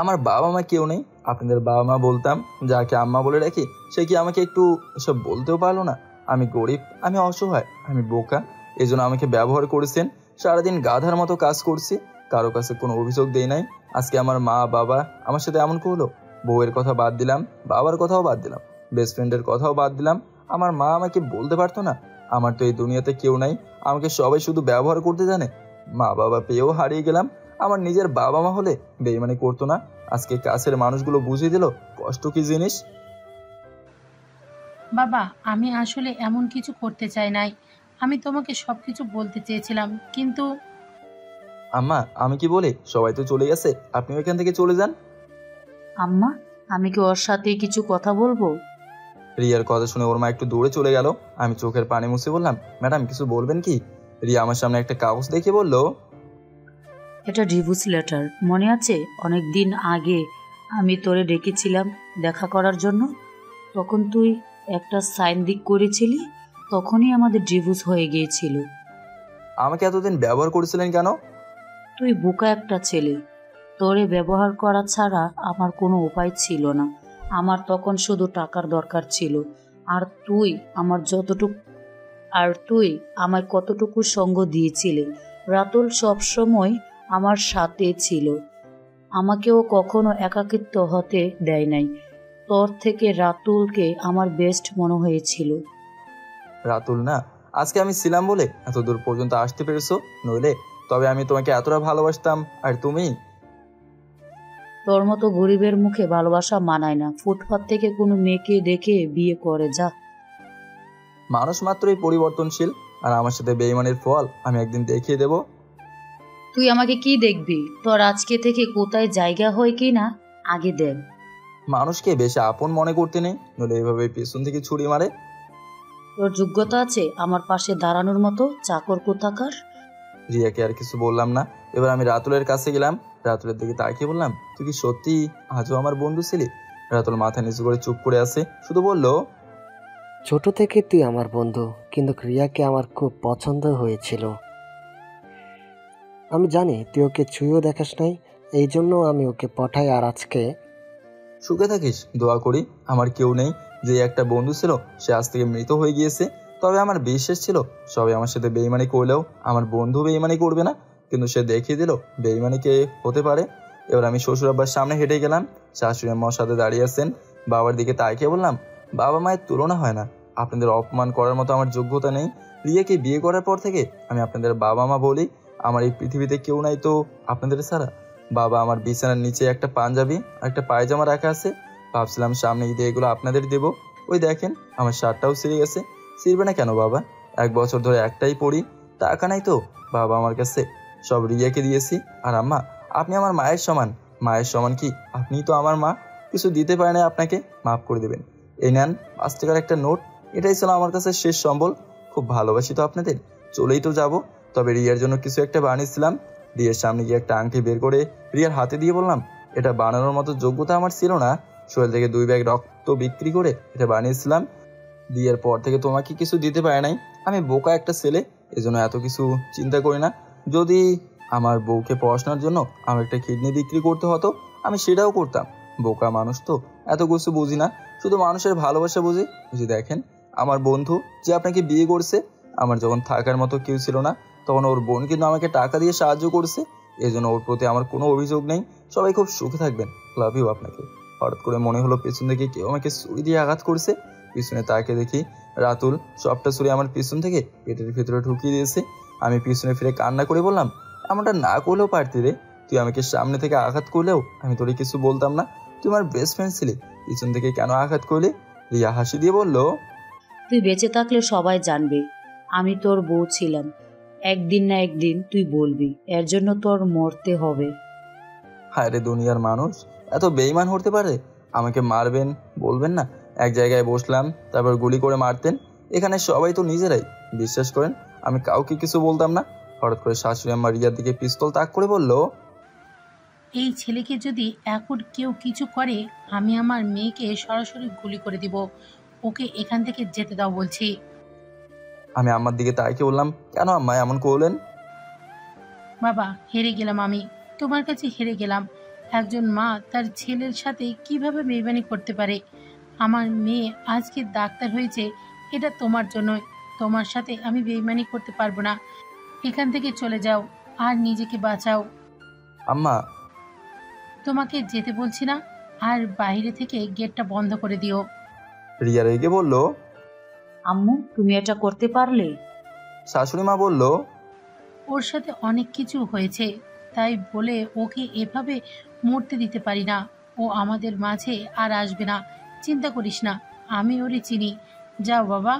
আমার বাবা মা কেউ নেই, আপনাদের বাবা মা বলতাম। যাকে আম্মা বলে রাখি সে কি আমাকে একটু সব বলতেও পারলো না? আমি গরিব, আমি অসহায়, আমি বোকা, এই জন্য আমাকে ব্যবহার করেছেন। সারাদিন গাধার মতো কাজ করছি, কারো কাছে কোনো অভিযোগ দেই নাই। আজকে আমার মা বাবা আমার সাথে এমন করলো। বউয়ের কথা বাদ দিলাম, বাবার কথাও বাদ দিলাম, বেস্ট ফ্রেন্ডের কথাও বাদ দিলাম। আমার মা আমাকে বলতে পারতো না আমার তো এই দুনিয়াতে কেউ নাই, আমাকে সবাই শুধু ব্যবহার করতে জানে। মা বাবা পেয়েও হারিয়ে গেলাম। আমার নিজের বাবা মা হলে বেইমানি করতো না। আজকে কাছের মানুষগুলো বুঝিয়ে দিল কষ্ট কি জিনিস। বাবা আমি আসলে এমন কিছু করতে চাই নাই, আমি তোমাকে সবকিছু বলতে চেয়েছিলাম, কিন্তু আম্মা আমি কি বলি, সবাই তো চলে গেছে, আপনি এখান থেকে চলে যান। আম্মা, আমি কি ওর সাথে কিছু কথা বলবো? রিয়ার কথা শুনে ওর মা একটু দূরে চলে গেল। আমি চোখের পানি মুছে বললাম, ম্যাডাম কিছু বলবেন কি? রিয়া আমার সামনে একটা কাগজ দেখে বলল, এটা ডিভোর্স লেটার। মনে আছে অনেক দিন আগে আমি তোরে ডেকেছিলাম দেখা করার জন্য? তখন তুই একটা সাইন দিক করেছিলি, তখনই আমাদের ডিভোর্স হয়ে গিয়েছিল। আমাকে এতদিন ব্যবহার করেছিলেন কেন? তুই বোকা একটা ছেলে, তোরে ব্যবহার করা ছাড়া আমার কোনো উপায় ছিল না। আমার তখন শুধু টাকার দরকার ছিল, আর তুই আমায় কতটুকু সঙ্গ দিয়েছিলি। রাতুল সবসময় আমার সাথে ছিল, আমাকেও কখনো একাকিত্ব হতে দেয় নাই। তোর থেকে রাতুলকে আমার বেস্ট মনে হয়েছিল। রাতুল না, আজকে আমি ছিলাম বলে এত দূর পর্যন্ত আসতে পেরেছো, নইলে তবে আমি তোমাকে এতটা ভালোবাসতাম। আর তুমি? তোর মতো গরিবের মুখে ভালোবাসা মানায় না। ফুটপাত থেকে কোনো মেয়েকে দেখে বিয়ে করে যা। মানুষ মাত্রই পরিবর্তনশীল, আর আমার সাথে বেঈমানের ফল আমি একদিন দেখিয়ে দেব। তুই আমাকে কি দেখবি? তোর আজকে থেকে কোথায় জায়গা হয় কি না আগে দেখ। মানুষকে বেশি আপন মনে করতে নেই, নইলে এভাবে পেছন থেকে ছুরি মারে। তোর যোগ্যতা আছে আমার পাশে দাঁড়ানোর মতো? চাকর কোথাকার। রিয়াকে আর কিছু বললাম না। এবার আমি রাতুলের কাছে গেলাম, রাতুলের দিকে তাকিয়ে বললাম, তুই কি সত্যি আজও আমার বন্ধু ছিলি? রাতুল মাথা নিচু করে চুপ করে আছে, শুধু বলল, ছোট থেকে তুই আমার বন্ধু, কিন্তু রিয়াকে আমার খুব পছন্দ হয়েছিল। আমি জানি তুই ওকে ছুঁয়েও দেখাস নাই, এই জন্য আমি ওকে পঠাই। আর আজকে সুখে থাকিস, দোয়া করি। আমার কেউ নেই, যে একটা বন্ধু ছিল সে আজ থেকে মৃত হয়ে গিয়েছে। তবে আমার বিশ্বাস ছিল সবাই আমার সাথে বেইমানি করলেও আমার বন্ধু বেইমানি করবে না, কিন্তু সে দেখিয়ে দিল বেইমানি কে হতে পারে। এবার আমি শ্বশুর আব্বার সামনে হেঁটে গেলাম, শাশুড়ি আম্মার সাথে দাঁড়িয়ে আছেন। বাবার দিকে তাকিয়ে বললাম, বাবা মায়ের তুলনা হয় না, আপনাদের অপমান করার মতো আমার যোগ্যতা নেই। রিয়াকে বিয়ে করার পর থেকে আমি আপনাদের বাবা মা বলি, আমার এই পৃথিবীতে কেউ নাই তো আপনাদের ছাড়া। বাবা, আমার বিছানার নিচে একটা পাঞ্জাবি আর একটা পায়জামা রাখা আছে, ভাবছিলাম সামনে ঈদে এগুলো আপনাদের দেব। ওই দেখেন, আমার শার্টটাও ছিঁড়ে গেছে। ছিঁড়বে না কেন বাবা? 1 বছর ধরে একটাই পরি, টাকা নাই তো বাবা আমার কাছে, সব রিয়াকে দিয়েছি। আর আম্মা, আপনি আমার মায়ের সমান। মায়ের সমান কি? আপনিই তো আমার মা। কিছু দিতে পারে না আপনাকে, মাফ করে দেবেন। এই নেন 5 টাকার একটা নোট, এটাই ছিল আমার কাছে শেষ সম্বল। খুব ভালোবাসি তো আপনাদের, চলেই তো যাব। তবে রিয়ার জন্য কিছু একটা বানিয়েছিলাম। রিয়ার সামনে গিয়ে একটা আংটি বের করে রিয়ার হাতে দিয়ে বললাম, এটা বানানোর মতো যোগ্যতা আমার ছিল না, শরীর থেকে 2 ব্যাগ রক্ত বিক্রি করে এটা বানিয়েছিলাম। বিয়ের পর থেকে তোমাকে কিছু দিতে পারে নাই। আমি বোকা একটা ছেলে, এজন্য এত কিছু চিন্তা করি না। যদি আমার বউকে পড়াশোনার জন্য আমার একটা কিডনি বিক্রি করতে হতো, আমি সেটাও করতাম। বোকা মানুষ তো, এত কিছু বুঝি না, শুধু মানুষের ভালোবাসা বুঝি। বুঝি দেখেন, আমার বন্ধু যে আপনাকে বিয়ে করছে, আমার যখন থাকার মতো কেউ ছিল না, তখন ওর বোন কিন্তু আমাকে টাকা দিয়ে সাহায্য করছে। এই জন্য ওর প্রতি আমার কোনো অভিযোগ নেই। সবাই খুব সুখে থাকবেন, লাভ ইউ আপনাকে। হঠাৎ করে মনে হলো পেছন থেকে কেউ আমাকে ছুরি দিয়ে আঘাত করছে। পিছনে তাকে দেখি রাতুল সবটা ছুরি আমার পিছন থেকে পেটের ভিতরে ঢুকিয়ে দিয়েছে। আমি পিছনে ফিরে কান্না করে বললাম, এমনটা না করলেও পারতি রে, তুই আমাকে সামনে থেকে আঘাত করলেও আমি তোরে কিছু বলতাম না। তুই আমার বেস্ট ফ্রেন্ড ছিলি, পিছন থেকে কেন আঘাত করলি? রিয়া হাসি দিয়ে বলল, তুই বেঁচে থাকলে সবাই জানবে আমি তোর বউ ছিলাম। একদিন না একদিন তুই বলবি, এর জন্য তোর মরতে হবে। হায় রে দুনিয়ার মানুষ, এত বেইমান হতে পারে? আমাকে মারবেন বলবেন না, এক জায়গায় বসলাম, তারপর গুলি করে মারতেন। এখানে সবাই তো নিজেরাই, বিশ্বাস করেন আমি কাউকে কিছু বলতাম না। হঠাৎ করে শাশুড়ি আম্মা রিয়ার দিকে পিস্তল তাক করে বলল, এই ছেলেকে যদি এখন কেউ কিছু করে, আমি আমার মেয়েকে সরাসরি গুলি করে দিব। ওকে এখান থেকে যেতে দাও বলছি। আমি আম্মার দিকে তাকিয়ে বললাম, কেন আম্মা এমন করলেন? বাবা, হেরে গেলাম আমি, তোমার কাছে হেরে গেলাম। একজন মা তার ছেলের সাথে কিভাবে বেইমানি করতে পারে? আমার মেয়ে আজকে ডাক্তার হয়েছে, এটা তোমার জন্যই। তোমার সাথে আমি বেইমানি করতে পারবো না। এখান থেকে চলে যাও আর নিজেকে বাঁচাও। আম্মা, তোমাকে যেতে বলছি না? আর বাইরে থেকে গেটটা বন্ধ করে দিও। রিয়া রেগে বলল। আম্মু, তুমি এটা করতে পারলে? শাশুড়ি মা বলল, ওর সাথে অনেক কিছু হয়েছে, তাই বলে ওকে এভাবে মরতে দিতে পারি না। ও আমাদের মাঝে আর আসবে না, চিন্তা করিস না, আমি ওরে চিনি। যাও বাবা।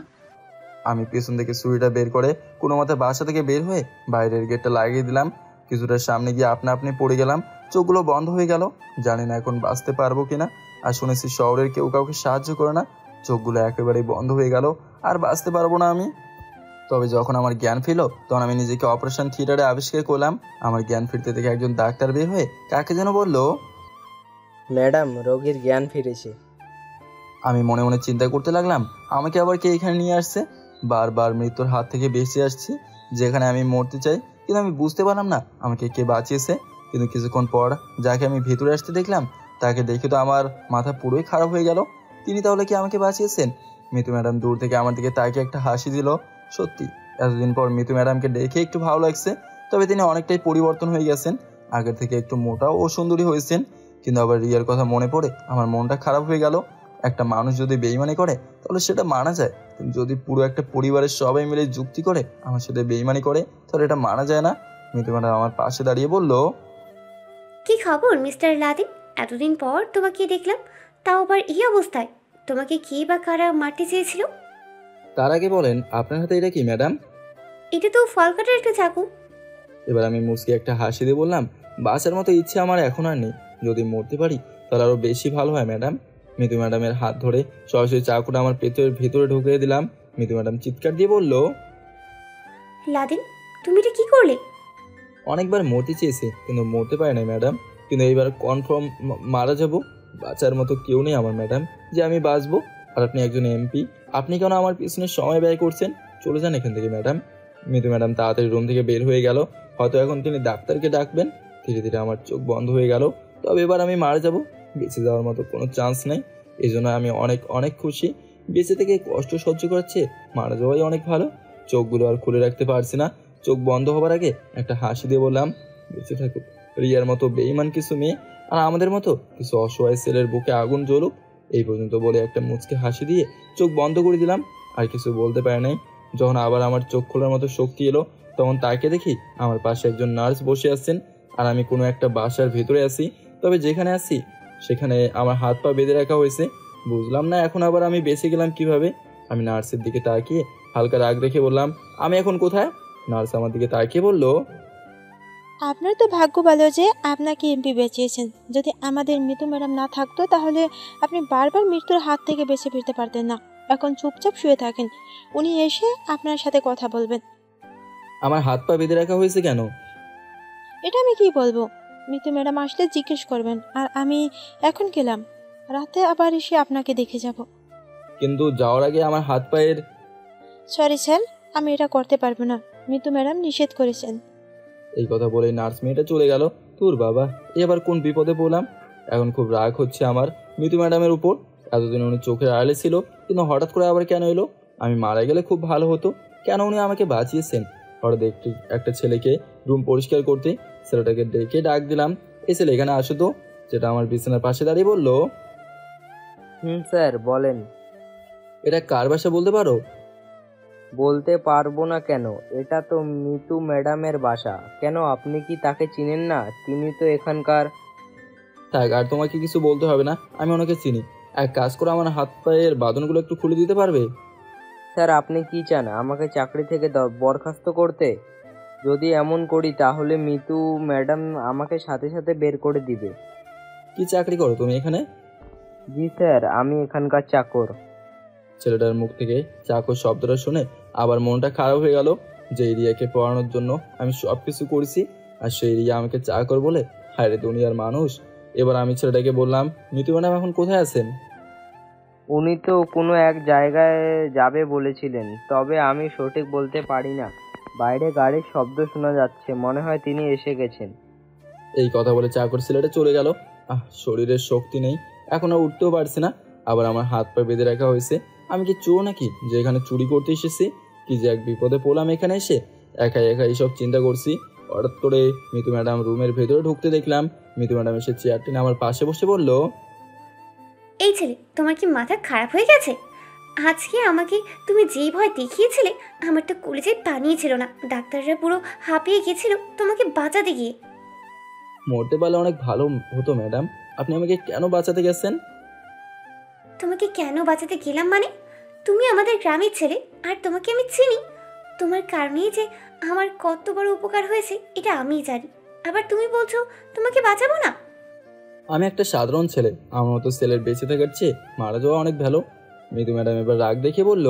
আমি পেছন থেকে ছুরিটা বের করে কোনো মতে বাসা থেকে বের হয়ে বাইরের গেটটা লাগিয়ে দিলাম। কিছুটা সামনে গিয়ে আপনা আপনি পড়ে গেলাম, চোখগুলো বন্ধ হয়ে গেল। জানি না এখন বাঁচতে পারবো কিনা। আর শুনেছি শহরের কেউ কাউকে সাহায্য করে না। চোখগুলো একেবারেই বন্ধ হয়ে গেল, আর বাঁচতে পারবো না আমি। তবে যখন আমার জ্ঞান ফিরল, তখন আমি নিজেকে অপারেশন থিয়েটারে আবিষ্কার করলাম। আমার জ্ঞান ফিরতে থেকে একজন ডাক্তার বের হয়ে কাকে যেন বলল, ম্যাডাম, রোগীর জ্ঞান ফিরেছে। আমি মনে মনে চিন্তা করতে লাগলাম, আমাকে আবার কে এখানে নিয়ে আসছে? বারবার মৃত্যুর হাত থেকে বেঁচে আসছি, যেখানে আমি মরতে চাই, কিন্তু আমি বুঝতে পারলাম না আমাকে কে বাঁচিয়েছে। কিন্তু কিছুক্ষণ পর যাকে আমি ভেতরে আসতে দেখলাম, তাকে দেখে তো আমার মাথা পুরোই খারাপ হয়ে গেল। তিনি তাহলে কি আমাকে বাঁচিয়েছেন? মিতু ম্যাডাম দূর থেকে আমার দিকে তাকিয়ে একটা হাসি দিল। সত্যি এতদিন পর মিতু ম্যাডামকে দেখে একটু ভালো লাগছে। তবে তিনি অনেকটাই পরিবর্তন হয়ে গেছেন, আগের থেকে একটু মোটাও ও সুন্দরী হয়েছেন। কিন্তু আবার রিয়ার কথা মনে পড়ে আমার মনটা খারাপ হয়ে গেল। একটা মানুষ যদি বেইমানি করে তাহলে সেটা মানা যায়, কিন্তু যদি পুরো একটা পরিবারের সবাই মিলে যুক্তি করে আমার সাথে বেইমানি করে তাহলে এটা মানা যায় না। মিতু ম্যাডাম আমার পাশে দাঁড়িয়ে বলল, কি খবর মিস্টার লাদেন? এতদিন পর তোমাকে দেখলাম, তাও আবার এই অবস্থায়। তোমাকে কে বা কারা মারতে চেয়েছিল? তার আগে বলেন আপনার হাতে এটা কি ম্যাডাম? এটা তো ফল কাটার একটা চাকু। এবার আমি মুচকি একটা হাসি দিয়ে বললাম, বাঁচার মতো ইচ্ছে আমার এখন আর নেই। যদি মরতে পারি তাহলে আরো বেশি ভালো হয় ম্যাডাম। মিতু ম্যাডামের হাত ধরে সরাসরি চাকুটা আমার পেটের ভেতরে ঢুকিয়ে দিলাম। মিতু ম্যাডাম চিৎকার দিয়ে বলল, লাদেন, তুমি এটা কি করলে? অনেকবার মরতে চেয়েছে কিন্তু মরতে পারে না ম্যাডাম, কিন্তু এইবার কনফার্ম মারা যাব। বাঁচার মতো কেউ নেই আমার ম্যাডাম যে আমি বাঁচবো। আর আপনি একজন এমপি, আপনি কেন আমার পিছনে সময় ব্যয় করছেন? চলে যান এখান থেকে ম্যাডাম। মিতু ম্যাডাম তাড়াতাড়ি রুম থেকে বের হয়ে গেল। হয়তো এখন তিনি ডাক্তারকে ডাকবেন। ধীরে ধীরে আমার চোখ বন্ধ হয়ে গেল। তবে এবার আমি মারা যাব, বেঁচে যাওয়ার মতো কোনো চান্স নেই। এই জন্য আমি অনেক অনেক খুশি। বেঁচে থেকে কষ্ট সহ্য করাচ্ছে মারা যাওয়াই অনেক ভালো। চোখগুলো আর খুলে রাখতে পারছি না। চোখ বন্ধ হবার আগে একটা হাসি দিয়ে বললাম, বেঁচে থাকুক রিয়ার মতো বেঈমান কিছু মেয়ে, আর আমাদের মতো কিছু অসহায় ছেলের বুকে আগুন জ্বলুক। এই পর্যন্ত বলে একটা মুচকে হাসি দিয়ে চোখ বন্ধ করে দিলাম। আর কিছু বলতে পারে নাই। যখন আবার আমার চোখ খোলার মতো শক্তি এলো, তখন তাকে দেখি আমার পাশে একজন নার্স বসে আছেন। আর আমি কোনো একটা বাসার ভেতরে আছি। তবে যেখানে আছি সেখানে আমার হাত পা বেঁধে রাখা হয়েছে। বুঝলাম না এখন আবার আমি বেঁচে গেলাম কিভাবে। আমি নার্সের দিকে তাকিয়ে হালকা রাগ রেখে বললাম, আমি এখন কোথায়? নার্স আমার দিকে তাকিয়ে বলল, আপনার তো ভাগ্য ভালো যে আপনাকে এমপি বাঁচিয়েছেন। যদি আমাদের মিতু ম্যাডাম না থাকতো তাহলে আপনি বারবার মৃত্যুর হাত থেকে বেঁচে ফিরতে পারতেন না। এখন চুপচাপ শুয়ে থাকেন, উনি এসে আপনার সাথে কথা বলবেন। আমার হাত পা বেঁধে রাখা হয়েছে কেন? এটা আমি কি বলবো? মিতু ম্যাডাম আসলে জিজ্ঞেস করবেন। আর আমি এখন গেলাম, রাতে আবার এসে আপনাকে দেখে যাব। কিন্তু যাওয়ার আগে আমার হাত পায়ের। সরি স্যার, আমি এটা করতে পারবো না, মিতু ম্যাডাম নিষেধ করেছেন। এই কথা বলে নার্স মেয়েটা চলে গেল। তোর বাবা, এবার কোন বিপদে পড়লাম। এখন খুব রাগ হচ্ছে আমার মিতু ম্যাডামের উপর। এতদিন উনি চোখের আড়ালে ছিল, কিন্তু হঠাৎ করে আবার কেন এলো? আমি মারা গেলে খুব ভালো হতো, কেন উনি আমাকে বাঁচিয়েছেন? হঠাৎ একটা ছেলেকে রুম পরিষ্কার করতে, ছেলেটাকে ডেকে ডাক দিলাম, এই ছেলে এখানে আসো তো। যেটা আমার বিছানার পাশে দাঁড়িয়ে বলল, স্যার বলেন। এটা কার বাসা বলতে পারো? বলতে পারবো না কেন, এটা তো মিতু ম্যাডামের বাসা। কেন, আপনি কি তাকে চিনেন না? তিনি তো এখানকার। থাক, আর তোমাকে কিছু বলতে হবে না, আমি ওনাকে চিনি। এক কাজ করে আমার হাত পায়ের বাঁধনগুলো একটু খুলে দিতে পারবে? স্যার আপনি কি চান, আমাকে চাকরি থেকে বরখাস্ত করতে? যদি এমন করি তাহলে মিতু ম্যাডাম আমাকে সাথে সাথে বের করে দিবে। কি চাকরি করো তুমি এখানে? জি স্যার, আমি এখানকার চাকর। ছেলেটার মুখ থেকে চাকর শব্দটা শুনে আবার মনটা খারাপ হয়ে গেল। যে রিয়াকে পড়ানোর জন্য আমি সব কিছু করেছি, আর সেই রিয়া আমাকে চাকর বলে। হায় রে দুনিয়ার মানুষ। এবার আমি ছেলেটাকে বললাম, মিতু ম্যাডাম এখন কোথায় আছেন? উনি তো কোনো এক জায়গায় যাবে বলেছিলেন, তবে আমি সঠিক বলতে পারি না। বাইরে গাড়ির শব্দ শোনা যাচ্ছে, মনে হয় তিনি এসে গেছেন। এই কথা বলে চাকর ছেলেটা চলে গেল। শরীরের শক্তি নেই, এখন আর উঠতেও পারছি না। আবার আমার হাত পা বেঁধে রাখা হয়েছে। আমি কি চোর নাকি যে এখানে চুরি করতে এসেছি? কি যে এক বিপদে পড়লাম এখানে এসে। একা একা এইসব চিন্তা করছি। হঠাৎ করে মিতু ম্যাডাম রুমের ভেতরে ঢুকতে দেখলাম। মিতু ম্যাডাম এসে চেয়ার টেনে আমার পাশে বসে বলল, এই ছেলে, তোমার কি মাথা খারাপ হয়ে গেছে? আজকে আমাকে তুমি যেই ভয় দেখিয়েছিলে, আমার তো কলেজে পানিয়ে ছিল না। ডাক্তাররা পুরো হাঁপিয়ে গেছিল তোমাকে বাঁচাতে গিয়ে। মরতে পারলে অনেক ভালো হতো ম্যাডাম, আপনি আমাকে কেন বাঁচাতে গেছেন? তোমাকে কেন বাঁচাতে গেলাম মানে? তুমি আমাদের গ্রামের ছেলে, আর তোমাকে আমি চিনি। তোমার কারণেই যে আমার কত বড় উপকার হয়েছে এটা আমিই জানি। আবার তুমি বলছো তোমাকে বাঁচাবো না? আমি একটা সাধারণ ছেলে, আমার মতো ছেলের বেঁচে থাকার চেয়ে মারা যাওয়া অনেক ভালো। মিতু ম্যাডাম এবার রাগ দেখে বলল,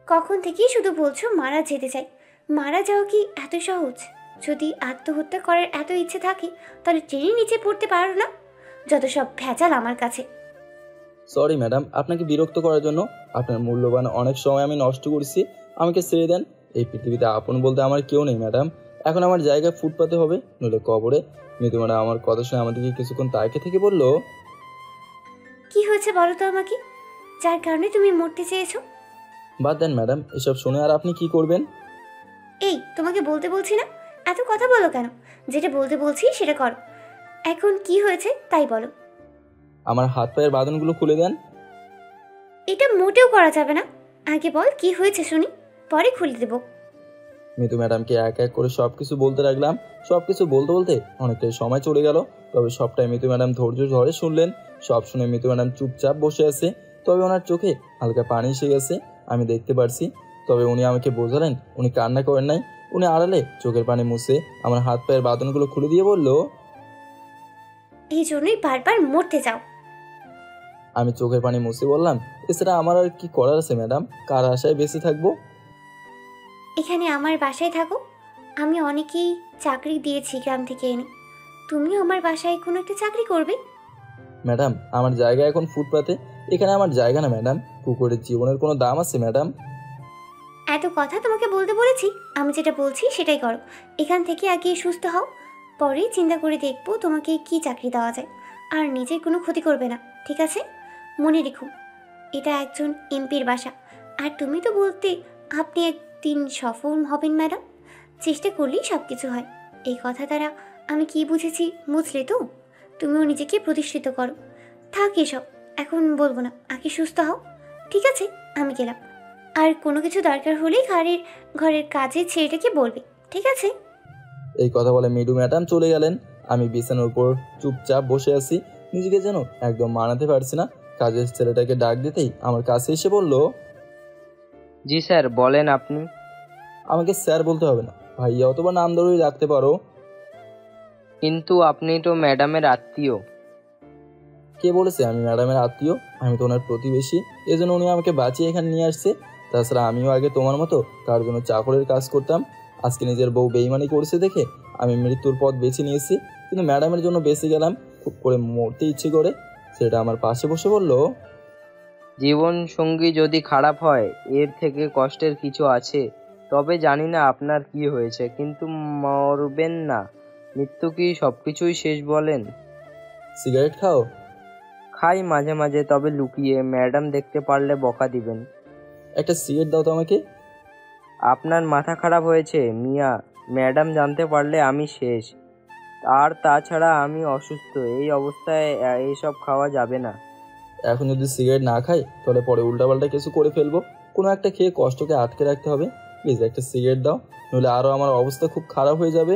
কখন থেকেই শুধু বলছো মারা যেতে চাই। মারা যাওয়া কি এত সহজ? যদি আত্মহত্যা করার এত ইচ্ছে থাকে তাহলে ট্রেনের নিচে পড়তে পারো না? যত সব ভেজাল আমার কাছে। সরি ম্যাডাম, আপনাকে বিরক্ত করার জন্য। আপনার মূল্যবান অনেক সময় আমি নষ্ট করেছি, আমাকে ছেড়ে দেন। এই পৃথিবীতে আপন বলতে আমার কেউ নেই ম্যাডাম। এখন আমার জায়গা ফুটপাতে হবে, নইলে কবরে। মিতু ম্যাডাম আমার কথা শুনে আমাদেরকে কিছুক্ষণ তাকে থেকে বলল, কি হয়েছে বলো তো আমাকে, যার কারণে তুমি মরতে চেয়েছো? বাদ দেন ম্যাডাম, এসব শুনে আর আপনি কি করবেন? এই তোমাকে বলতে বলছি না, এত কথা বলো কেন? যেটা বলতে বলছি সেটা করো। এখন কি হয়েছে তাই বলো। আমার হাত পায়ের বাঁধনগুলো খুলে দেন। এটা মোটেও করা যাবে না। আগে বল কি হয়েছে শুনি, পরে খুলে দেবো। মিতু ম্যাডামকে এক এক করে সবকিছু বলতে লাগলাম। সবকিছু বলতে বলতে অনেকটাই সময় চলে গেল, তবে সবটাই মিতু ম্যাডাম ধৈর্য ধরে শুনলেন। সব শুনে মিতু ম্যাডাম চুপচাপ বসে আছে, তবে ওনার চোখে হালকা পানি এসে গেছে, আমি দেখতে পারছি। তবে উনি আমাকে বোঝালেন উনি কান্না করেন নাই। উনি আড়ালে চোখের পানি মুছে আমার হাত পায়ের বাঁধনগুলো খুলে দিয়ে বলল, এই জন্যই বারবার মরতে যাও। আমি চোখের পানি মুছে বললাম, এছাড়া আমার আর কি করার আছে ম্যাডাম, কার আশায় বেঁচে থাকবো? এখানে আমার বাসায় থাকো, আমি অনেকেই চাকরি দিয়েছি গ্রাম থেকে এনে। তুমিও আমার বাসায় কোনো একটা চাকরি করবে। ম্যাডাম আমার জায়গা এখন ফুটপাতে, এখানে আমার জায়গা না ম্যাডাম। কুকুরের জীবনের কোনো দাম আছে ম্যাডাম? এত কথা তোমাকে বলতে বলেছি, আমি যেটা বলছি সেটাই করো। এখান থেকে আগে সুস্থ হও, পরে চিন্তা করে দেখবো তোমাকে কি চাকরি দেওয়া যায়। আর নিজের কোনো ক্ষতি করবে না, ঠিক আছে? মনে রেখো, এটা একজন এমপির বাসা। আর তুমি তো বলতে আপনি একদিন সফল হবেন ম্যাডাম, চেষ্টা করলেই সব কিছু হয়। এই কথা দ্বারা আমি কি বুঝেছি বুঝলে তো? তুমিও নিজেকে প্রতিষ্ঠিত করো। থাক এসব, এখন বলবো না, আগে সুস্থ হও, ঠিক আছে? আমি গেলাম। আর কোনো কিছু দরকার হলেই ঘরের কাজের ছেলেটাকে বলবে, ঠিক আছে? এই কথা বলে মিডু ম্যাডাম চলে গেলেন। আমি বিছানার উপর চুপচাপ বসে আছি, নিজেকে যেন একদম মানাতে পারছি না। কাজের ছেলেটাকে ডাক দিতেই আমার কাছে এসে বলল, জি স্যার, বলেন আপনি। আমাকে স্যার বলতে হবে না, ভাইয়া অথবা নাম ধরেই রাখতে পারো। কিন্তু আপনি তো ম্যাডামের আত্মীয়। কে বলেছে আমি ম্যাডামের আত্মীয়? আমি তো ওনার প্রতিবেশী, এজন্য উনি আমাকে বাঁচিয়ে এখানে নিয়ে আসছে। তাছাড়া আমিও আগে তোমার মতো তার জন্য চাকরের কাজ করতাম। আজকে নিজের বউ বেইমানি করছে দেখে আমি মৃত্যুর পথ বেছে নিয়েছি, কিন্তু ম্যাডামের জন্য বেঁচে গেলাম। খুব করে মরতে ইচ্ছে করে। সেটা আমার পাশে বসে বলল, জীবন সঙ্গী যদি খারাপ হয় এর থেকে কষ্টের কিছু আছে। তবে জানি না আপনার কি হয়েছে, কিন্তু মরবেন না। মৃত্যু কি সবকিছুই শেষ বলেন? সিগারেট খাও? খাই মাঝে মাঝে, তবে লুকিয়ে। ম্যাডাম দেখতে পারলে বকা দিবেন। একটা সিগারেট দাও তো আমাকে। আপনার মাথা খারাপ হয়েছে মিয়া, ম্যাডাম জানতে পারলে আমি শেষ। আর তাছাড়া আমি অসুস্থ, এই অবস্থায় এইসব খাওয়া যাবে না। এখন যদি সিগারেট না খাই তাহলে পরে উল্টাপাল্টা কিছু করে ফেলবো। কোনো একটা খেয়ে কষ্টকে আটকে রাখতে হবে। প্লিজ একটা সিগারেট দাও, নইলে আরও আমার অবস্থা খুব খারাপ হয়ে যাবে।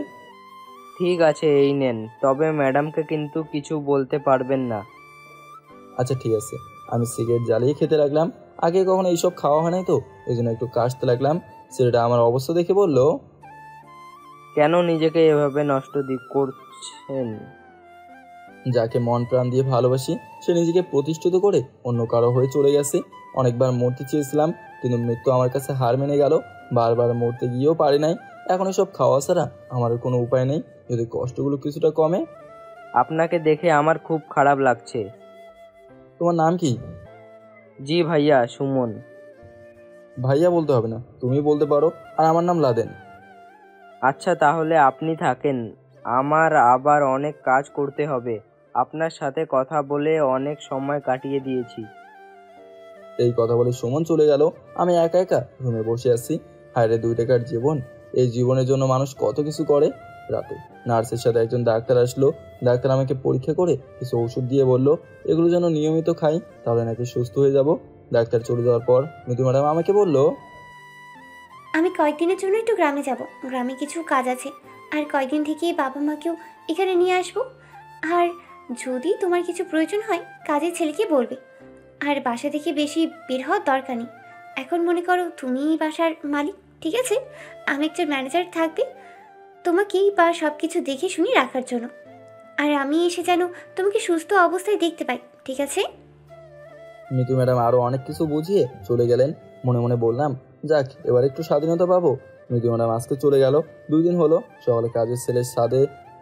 ঠিক আছে, এই নেন। তবে ম্যাডামকে কিন্তু কিছু বলতে পারবেন না। আচ্ছা ঠিক আছে। আমি সিগারেট জ্বালিয়ে খেতে লাগলাম। আগে কখনো এইসব খাওয়া হয় নাই তো, এই জন্য একটু কাশতে লাগলাম। ছেলেটা আমার অবস্থা দেখে বলল, কেন নিজেকে এভাবে নষ্ট করছেন? যাকে মন প্রাণ দিয়ে ভালোবাসি সে নিজেকে প্রতিষ্ঠিত করে অন্য কারো হয়ে চলে গেছে। অনেকবার মরতে চেয়েছিলাম, কিন্তু মৃত্যু আমার কাছে হার মেনে গেল। বারবার মরতে গিয়েও পারি নাই। এখন এসব খাওয়া ছাড়া আমার কোনো উপায় নেই, যদি কষ্টগুলো কিছুটা কমে। আপনাকে দেখে আমার খুব খারাপ লাগছে। তোমার নাম কি? জি ভাইয়া, সুমন। ভাইয়া বলতে হবে না, তুমি বলতে পারো। আর আমার নাম লাদেন। আচ্ছা তাহলে আপনি থাকেন, আমার আবার অনেক কাজ করতে হবে। আপনার সাথে কথা বলে অনেক সময় কাটিয়ে দিয়েছি। এই কথা বলে সুমন চলে গেল। আমি একা একা রুমে বসে আছি। হায়রে 2 টাকার জীবন, এই জীবনের জন্য মানুষ কত কিছু করে। রাতে নার্সের সাথে একজন ডাক্তার আসলো। ডাক্তার আমাকে পরীক্ষা করে কিছু ওষুধ দিয়ে বলল এগুলো যেন নিয়মিত খাই, তাহলে নাকি সুস্থ হয়ে যাব। ডাক্তার চলে যাওয়ার পর মিতু ম্যাডাম আমাকে বলল, আমি কয়েকদিনের জন্য একটু গ্রামে যাব, গ্রামে কিছু কাজ আছে। আর কয়েকদিন থেকেই বাবা মাকেও এখানে নিয়ে আসবো। আর যদি তোমার কিছু প্রয়োজন হয় কাজের ছেলেকে বলবে। আর বাসা থেকে বেশি বের হওয়ার দরকার নেই। এখন মনে করো তুমিই বাসার মালিক, ঠিক আছে? আমি একজন ম্যানেজার থাকবে তোমাকেই বা সব কিছু দেখে শুনি রাখার জন্য। আর আমি এসে যেন তোমাকে সুস্থ অবস্থায় দেখতে পাই, ঠিক আছে? মিতু ম্যাডাম আরো অনেক কিছু বুঝিয়ে চলে গেলেন। মনে মনে বললাম, যাক এবার একটু স্বাধীনতা পাবো। মিতু ম্যাডাম আজকে চলে গেল। 2 দিন হলো সকালে কাজের ছেলের ছাদে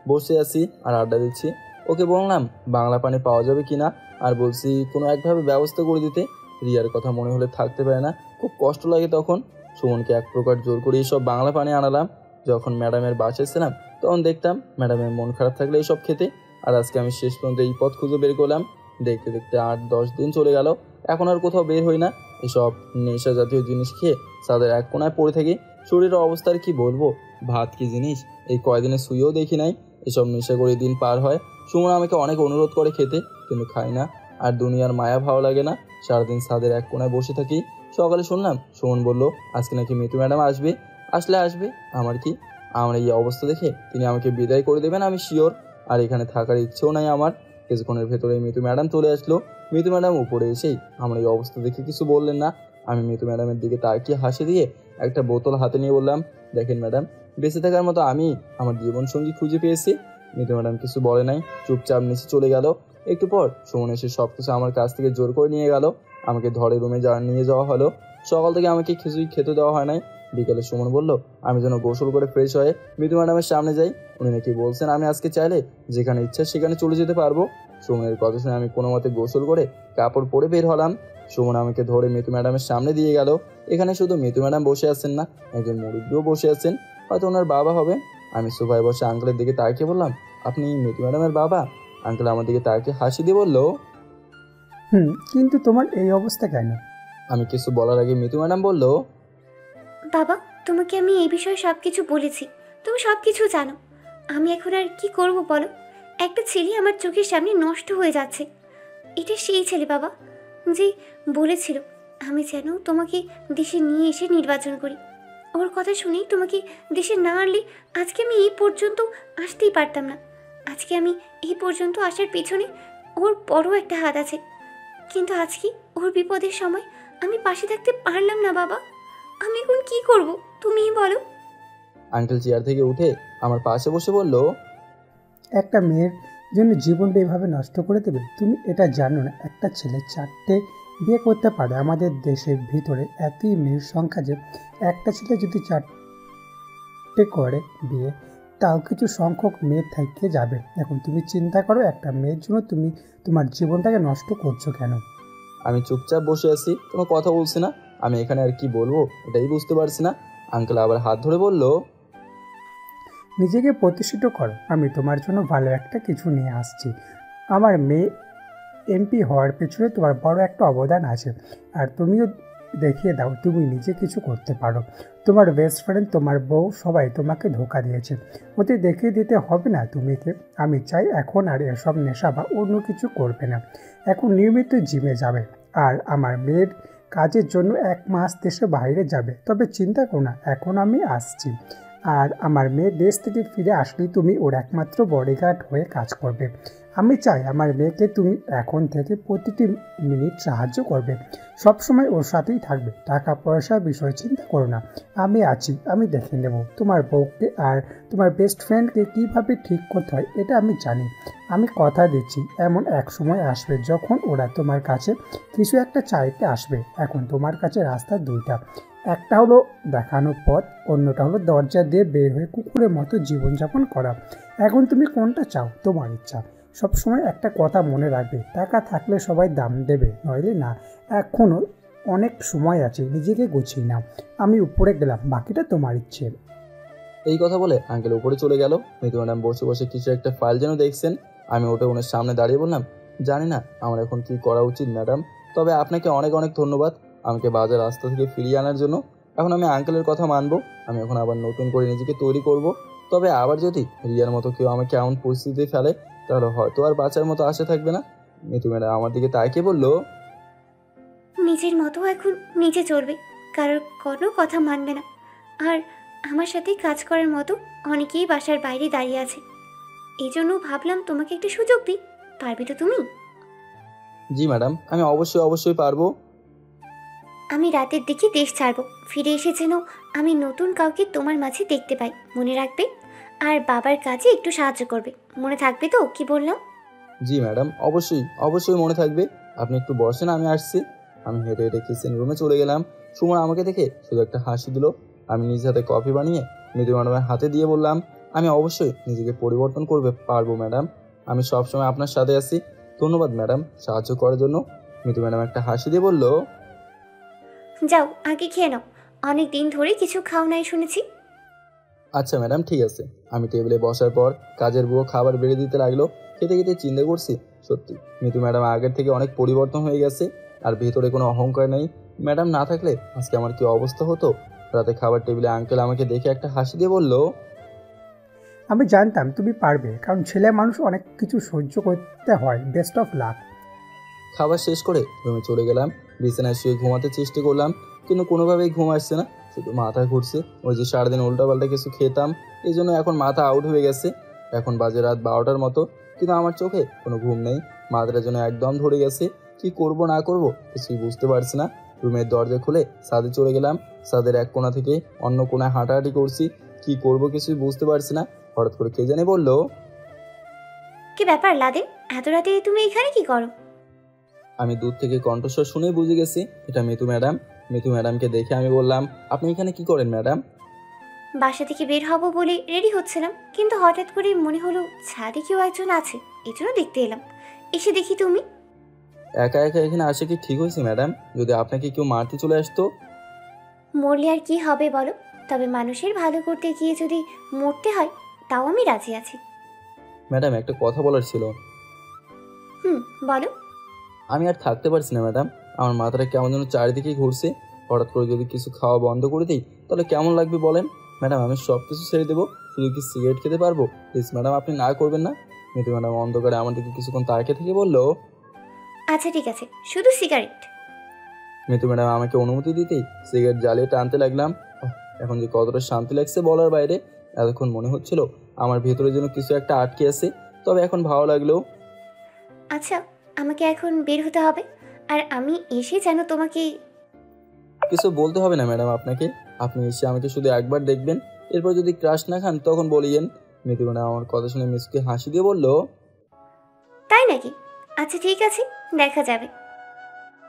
বসে আছি আর আড্ডা দিচ্ছি। ওকে বললাম বাংলা পানি পাওয়া যাবে কিনা, আর বলছি কোনো একভাবে ব্যবস্থা করে দিতে। রিয়ার কথা মনে হলে থাকতে পারে না, খুব কষ্ট লাগে তখন। সুমনকে এক প্রকার জোর করে এইসব বাংলা পানি আনালাম। যখন ম্যাডামের বাসায় ছিলাম তখন দেখতাম ম্যাডামের মন খারাপ থাকলে এইসব খেতে, আর আজকে আমি শেষ পর্যন্ত এই পথ খুঁজে বের করলাম। দেখতে দেখতে 8-10 দিন চলে গেল, এখন আর কোথাও বের হই না। এসব নেশা জাতীয় জিনিস খেয়ে তাদের এক কোনায় পড়ে থাকি। শরীরের অবস্থার কি বলবো, ভাত কি জিনিস এই কয়দিনে শুয়েও দেখি নাই। এসব নেশা করে দিন পার হয়। সুমন আমাকে অনেক অনুরোধ করে খেতে, কিন্তু খাই না। আর দুনিয়ার মায়া ভালো লাগে না, সারাদিন ছাদের এক কোনায় বসে থাকি। সকালে শুনলাম সুমন বলল আজকে নাকি মিতু ম্যাডাম আসবে। আসবে, আমার কি, আমার এই অবস্থা দেখে তিনি আমাকে বিদায় করে দেবেন আমি শিওর। আর এখানে থাকার ইচ্ছেও নাই আমার। কিছুক্ষণের ভেতরে মিতু ম্যাডাম চলে আসলো। মিতু ম্যাডাম উপরে এসেই আমার এই অবস্থা দেখে কিছু বললেন না। আমি মিতু ম্যাডামের দিকে তাকিয়ে হাসি দিয়ে একটা বোতল হাতে নিয়ে বললাম, দেখেন ম্যাডাম, বেঁচে থাকার মতো আমি আমার জীবনসঙ্গী খুঁজে পেয়েছি। মিতু ম্যাডাম কিছু বলে নাই, চুপচাপ নিচে চলে গেল। একটু পর সুমন এসে সবকিছু আমার কাছ থেকে জোর করে নিয়ে গেল। আমাকে ধরে রুমে নিয়ে যাওয়া হলো। সকাল থেকে আমাকে কিছুই খেতে দেওয়া হয় নাই। বিকালে সুমন বলল আমি যেন গোসল করে ফ্রেশ হয়ে মিতু ম্যাডামের সামনে যাই। উনি নাকি বলছেন আমি আজকে চাইলে যেখানে ইচ্ছা সেখানে চলে যেতে পারবো। সুমনের কথা শুনে আমি কোনো মতে গোসল করে কাপড় পরে বের হলাম। সুমন আমাকে ধরে মিতু ম্যাডামের সামনে দিয়ে গেল। এখানে শুধু মিতু ম্যাডাম বসে আছেন না, একজন মুরব্বীও বসে আছেন, হয়তো ওনার বাবা হবে। আমি সোফায় বসে আঙ্কেলের দিকে তাকিয়ে বললাম, আপনি মিতু ম্যাডামের বাবা? আঙ্কেল আমার দিকে তাকিয়ে হাসি দিয়ে বলল, কিন্তু তোমার এই অবস্থা কেন? আমি কিছু বলার আগে মিতু ম্যাডাম বলল, বাবা, তোমাকে আমি এই বিষয়ে সব কিছু বলেছি, তুমি সব কিছু জানো। আমি এখন আর কি করব বলো? একটা ছেলে আমার চোখের সামনে নষ্ট হয়ে যাচ্ছে। এটা সেই ছেলে বাবা যে বলেছিল আমি যেন তোমাকে দেশে নিয়ে এসে নির্বাচন করি। ওর কথা শুনেই তোমাকে দেশে না আনলে আজকে আমি এই পর্যন্ত আসতেই পারতাম না। আজকে আমি এই পর্যন্ত আসার পেছনে ওর বড় একটা হাত আছে। কিন্তু আজকে ওর বিপদের সময় আমি পাশে থাকতে পারলাম না বাবা। আমি এখন কি করব তুমিই বলো। আঙ্কেল চেয়ার থেকে উঠে আমার পাশে বসে বলল, একটা মেয়ের জন্য জীবনটা এভাবে নষ্ট করে দেবে? তুমি এটা জানো না একটা ছেলে 4টে বিয়ে করতে পারে? আমাদের দেশের ভিতরে এতই মেয়ের সংখ্যা যে একটা ছেলে যদি 4টে করে বিয়ে, তাও কিছু সংখ্যক মেয়ে থেকে যাবে। এখন তুমি চিন্তা করো, একটা মেয়ের জন্য তুমি তোমার জীবনটাকে নষ্ট করছো কেন? আমি চুপচাপ বসে আছি, কোনো কথা বলছি না। আমি এখানে আর কি বলবো এটাই বুঝতে পারছি না। আঙ্কেল আবার হাত ধরে বলল, নিজেকে প্রতিষ্ঠিত করো, আমি তোমার জন্য ভালো একটা কিছু নিয়ে আসছি। আমার মেয়ে এমপি হওয়ার পেছনে তোমার বড় একটা অবদান আছে, আর তুমিও দেখিয়ে দাও তুমি নিজে কিছু করতে পারো। তোমার বেস্ট ফ্রেন্ড, তোমার বউ, সবাই তোমাকে ধোকা দিয়েছে, ওদের দেখিয়ে দিতে হবে না তুমি কে। আমি চাই এখন আর এসব নেশা বা অন্য কিছু করবে না, এখন নিয়মিত জিমে যাবে। আর আমার মেয়ের কাজের জন্য 1 মাস দেশে বাইরে যাবে। তবে চিন্তা করো না, এখন আমি আসছি। আর আমার মেয়ে দেশ থেকে ফিরে আসলেই তুমি ওর একমাত্র বডিগার্ড হয়ে কাজ করবে। আমি চাই আমার মেয়েকে তুমি এখন থেকে প্রতিটি মিনিট সাহায্য করবে, সবসময় ওর সাথেই থাকবে। টাকা পয়সার বিষয় চিন্তা করো না, আমি আছি, আমি দেখে নেব। তোমার বউকে আর তোমার বেস্ট ফ্রেন্ডকে কীভাবে ঠিক করতে হয় এটা আমি জানি। আমি কথা দিচ্ছি, এমন এক সময় আসবে যখন ওরা তোমার কাছে কিছু একটা চাইতে আসবে। এখন তোমার কাছে রাস্তা 2টা, একটা হলো দেখানো পথ, অন্যটা হলো দরজা দিয়ে বের হয়ে কুকুরের মতো জীবনযাপন করা। এখন তুমি কোনটা চাও, তোমার ইচ্ছা। সবসময় একটা কথা মনে রাখবে, টাকা থাকলে সবাই দাম দেবে, নইলে না। এখনও অনেক সময় আছে, নিজেকে গুছিয়ে নাও। আমি উপরে গেলাম, বাকিটা তোমার ইচ্ছে। এই কথা বলে আঙ্কেল উপরে চলে গেল। মিতু ম্যাডাম বসে বসে কিছু একটা ফাইল যেন দেখছেন। আমি ওটা ওনার সামনে দাঁড়িয়ে বললাম, জানি না আমার এখন কি করা উচিত ম্যাডাম, তবে আপনাকে অনেক অনেক ধন্যবাদ আমাকে বাজার রাস্তা থেকে ফিরিয়ে আনার জন্য। এখন আমি আঙ্কেলের কথা মানবো, আমি এখন আবার নতুন করে নিজেকে তৈরি করব। তবে আবার যদি রিয়ার মতো কেউ আমাকে এমন পরিস্থিতিতে ফেলে তাহলে হয়তো আর বাঁচার মতো আশা থাকবে না। মিতু ম্যাডাম আমার দিকে তাকিয়ে বলল, নিজের মতো এখন নিজে চলবে, কারোর কোনো কথা মানবে না। আর আমার সাথে কাজ করার মতো অনেকেই বাসার বাইরে দাঁড়িয়ে আছে। এই জন্য ভাবলাম তোমাকে একটা সুযোগ দিই, পারবে তো তুমি? জি ম্যাডাম, আমি অবশ্যই পারবো। আমি রাতের দিকে দেশ ছাড়বো, ফিরে এসে যেন আমি নতুন কাউকে তোমার মাঝে দেখতে পাই, মনে রাখবে। আর বাবার কাজে একটু সাহায্য করবে, মনে থাকবে তো কি বললাম? জি ম্যাডাম, অবশ্যই মনে থাকবে। আপনি একটু বসেন, আমি আসছি। আমি হেঁটে হেঁটে কিচেন রুমে চলে গেলাম। সুমন আমাকে দেখে শুধু একটা হাসি দিল। আমি নিজ হাতে কফি বানিয়ে মিতু ম্যাডামের হাতে দিয়ে বললাম, আমি অবশ্যই নিজেকে পরিবর্তন করবে পারবো ম্যাডাম, আমি সবসময় আপনার সাথে আছি। ধন্যবাদ ম্যাডাম সাহায্য করার জন্য। মিতু ম্যাডাম একটা হাসি দিয়ে বলল, যাও আগে খেয়ে নাও, অনেক দিন ধরে কিছু খাও নাই শুনেছি। আচ্ছা ম্যাডাম, ঠিক আছে। আমি টেবিলে বসার পর কাজের বুয়ো খাবার বেড়ে দিতে লাগলো। খেতে খেতে চিন্তা করছি, সত্যি মিতু ম্যাডাম আগের থেকে অনেক পরিবর্তন হয়ে গেছে, আর ভেতরে কোনো অহংকার নেই। ম্যাডাম না থাকলে আজকে আমার কি অবস্থা হতো। রাতে খাবার টেবিলে আঙ্কেল আমাকে দেখে একটা হাসি দিয়ে বলল, আমি জানতাম তুমি পারবে, কারণ ছেলে মানুষ অনেক কিছু সহ্য করতে হয়। Best of luck. খাবার শেষ করে রুমে চলে গেলাম। বিছানায় শুয়ে ঘুমাতে চেষ্টা করলাম, কিন্তু কোনোভাবেই ঘুম আসছে না, শুধু মাথা ঘুরছে। ওই যে সারাদিন উল্টাপাল্টা কিছু খেতাম, এই জন্য এখন মাথা আউট হয়ে গেছে। এখন বাজে রাত 12টার মতো, কিন্তু আমার চোখে কোনো ঘুম নেই। মাথাটা যেন একদম ধরে গেছে। কি করব না করব কিছুই বুঝতে পারছি না। রুমের দরজা খুলে ছাদে চলে গেলাম। ছাদের এক কোণা থেকে অন্য কোণায় হাঁটাহাঁটি করছি। কি করব কিছুই বুঝতে পারছি না। হঠাৎ করে কে জানে বলল, কি ব্যাপার লাদেন, এত রাতে তুমি এখানে কি করো? আমি দূর থেকে কণ্ঠস্বর শুনেই বুঝে গেছি এটা মিতু ম্যাডাম। মিতু ম্যাডামকে দেখে আমি বললাম, আপনি এখানে কি করেন ম্যাডাম? বাসা থেকে বের হব বলে রেডি হচ্ছিলাম, কিন্তু হঠাৎ করে মনে হলো ছাদে কেউ একজন আছে, এই জন্য দেখতে এলাম। এসে দেখি তুমি। একা একা এখানে আসে কি ঠিক হয়েছে ম্যাডাম? যদি আপনাকে কেউ মারতে চলে আসতো? মরলে আর কি হবে বলো, তবে মানুষের ভালো করতে গিয়ে যদি মরতে হয় তাও আমি রাজি আছি। ম্যাডাম একটা কথা বলার ছিল। বলো। আমি আর থাকতে পারছি না ম্যাডাম, আমার মাথাটা কেমন যেন চারিদিকে ঘুরছে। হঠাৎ করে যদি কিছু খাওয়া বন্ধ করে দিই তাহলে কেমন লাগবে বলেন? ম্যাডাম আমি সব কিছু ছেড়ে দেবো, শুধু কি সিগারেট খেতে পারবো? প্লিজ ম্যাডাম, আপনি না করবেন না। মিতু ম্যাডাম অন্ধকারে আমার দিকে কিছুক্ষণ তাকিয়ে থেকে বললো, আচ্ছা ঠিক আছে, শুধু সিগারেট। মিতু ম্যাডাম আমাকে অনুমতি দিতেই সিগারেট জ্বালিয়ে টানতে লাগলাম। এখন যে কতটা শান্তি লাগছে বলার বাইরে। এতক্ষণ মনে হচ্ছিল আমার ভেতরে যেন কিছু একটা আটকে আছে, তবে এখন ভালো লাগলো। আচ্ছা, আমাকে এখন বের হতে হবে, আর আমি এসে যেন তোমাকে কিছু বলতে হবে না ম্যাডাম আপনাকে। আপনি এসে আমাকে শুধু একবার দেখবেন, এরপর যদি ক্রাশ না খান তখন বলিয়েন। মিতু ম্যাডাম আমার কথা শুনে মিসকে হাসি দিয়ে বলল, তাই নাকি? আচ্ছা ঠিক আছে, দেখা যাবে।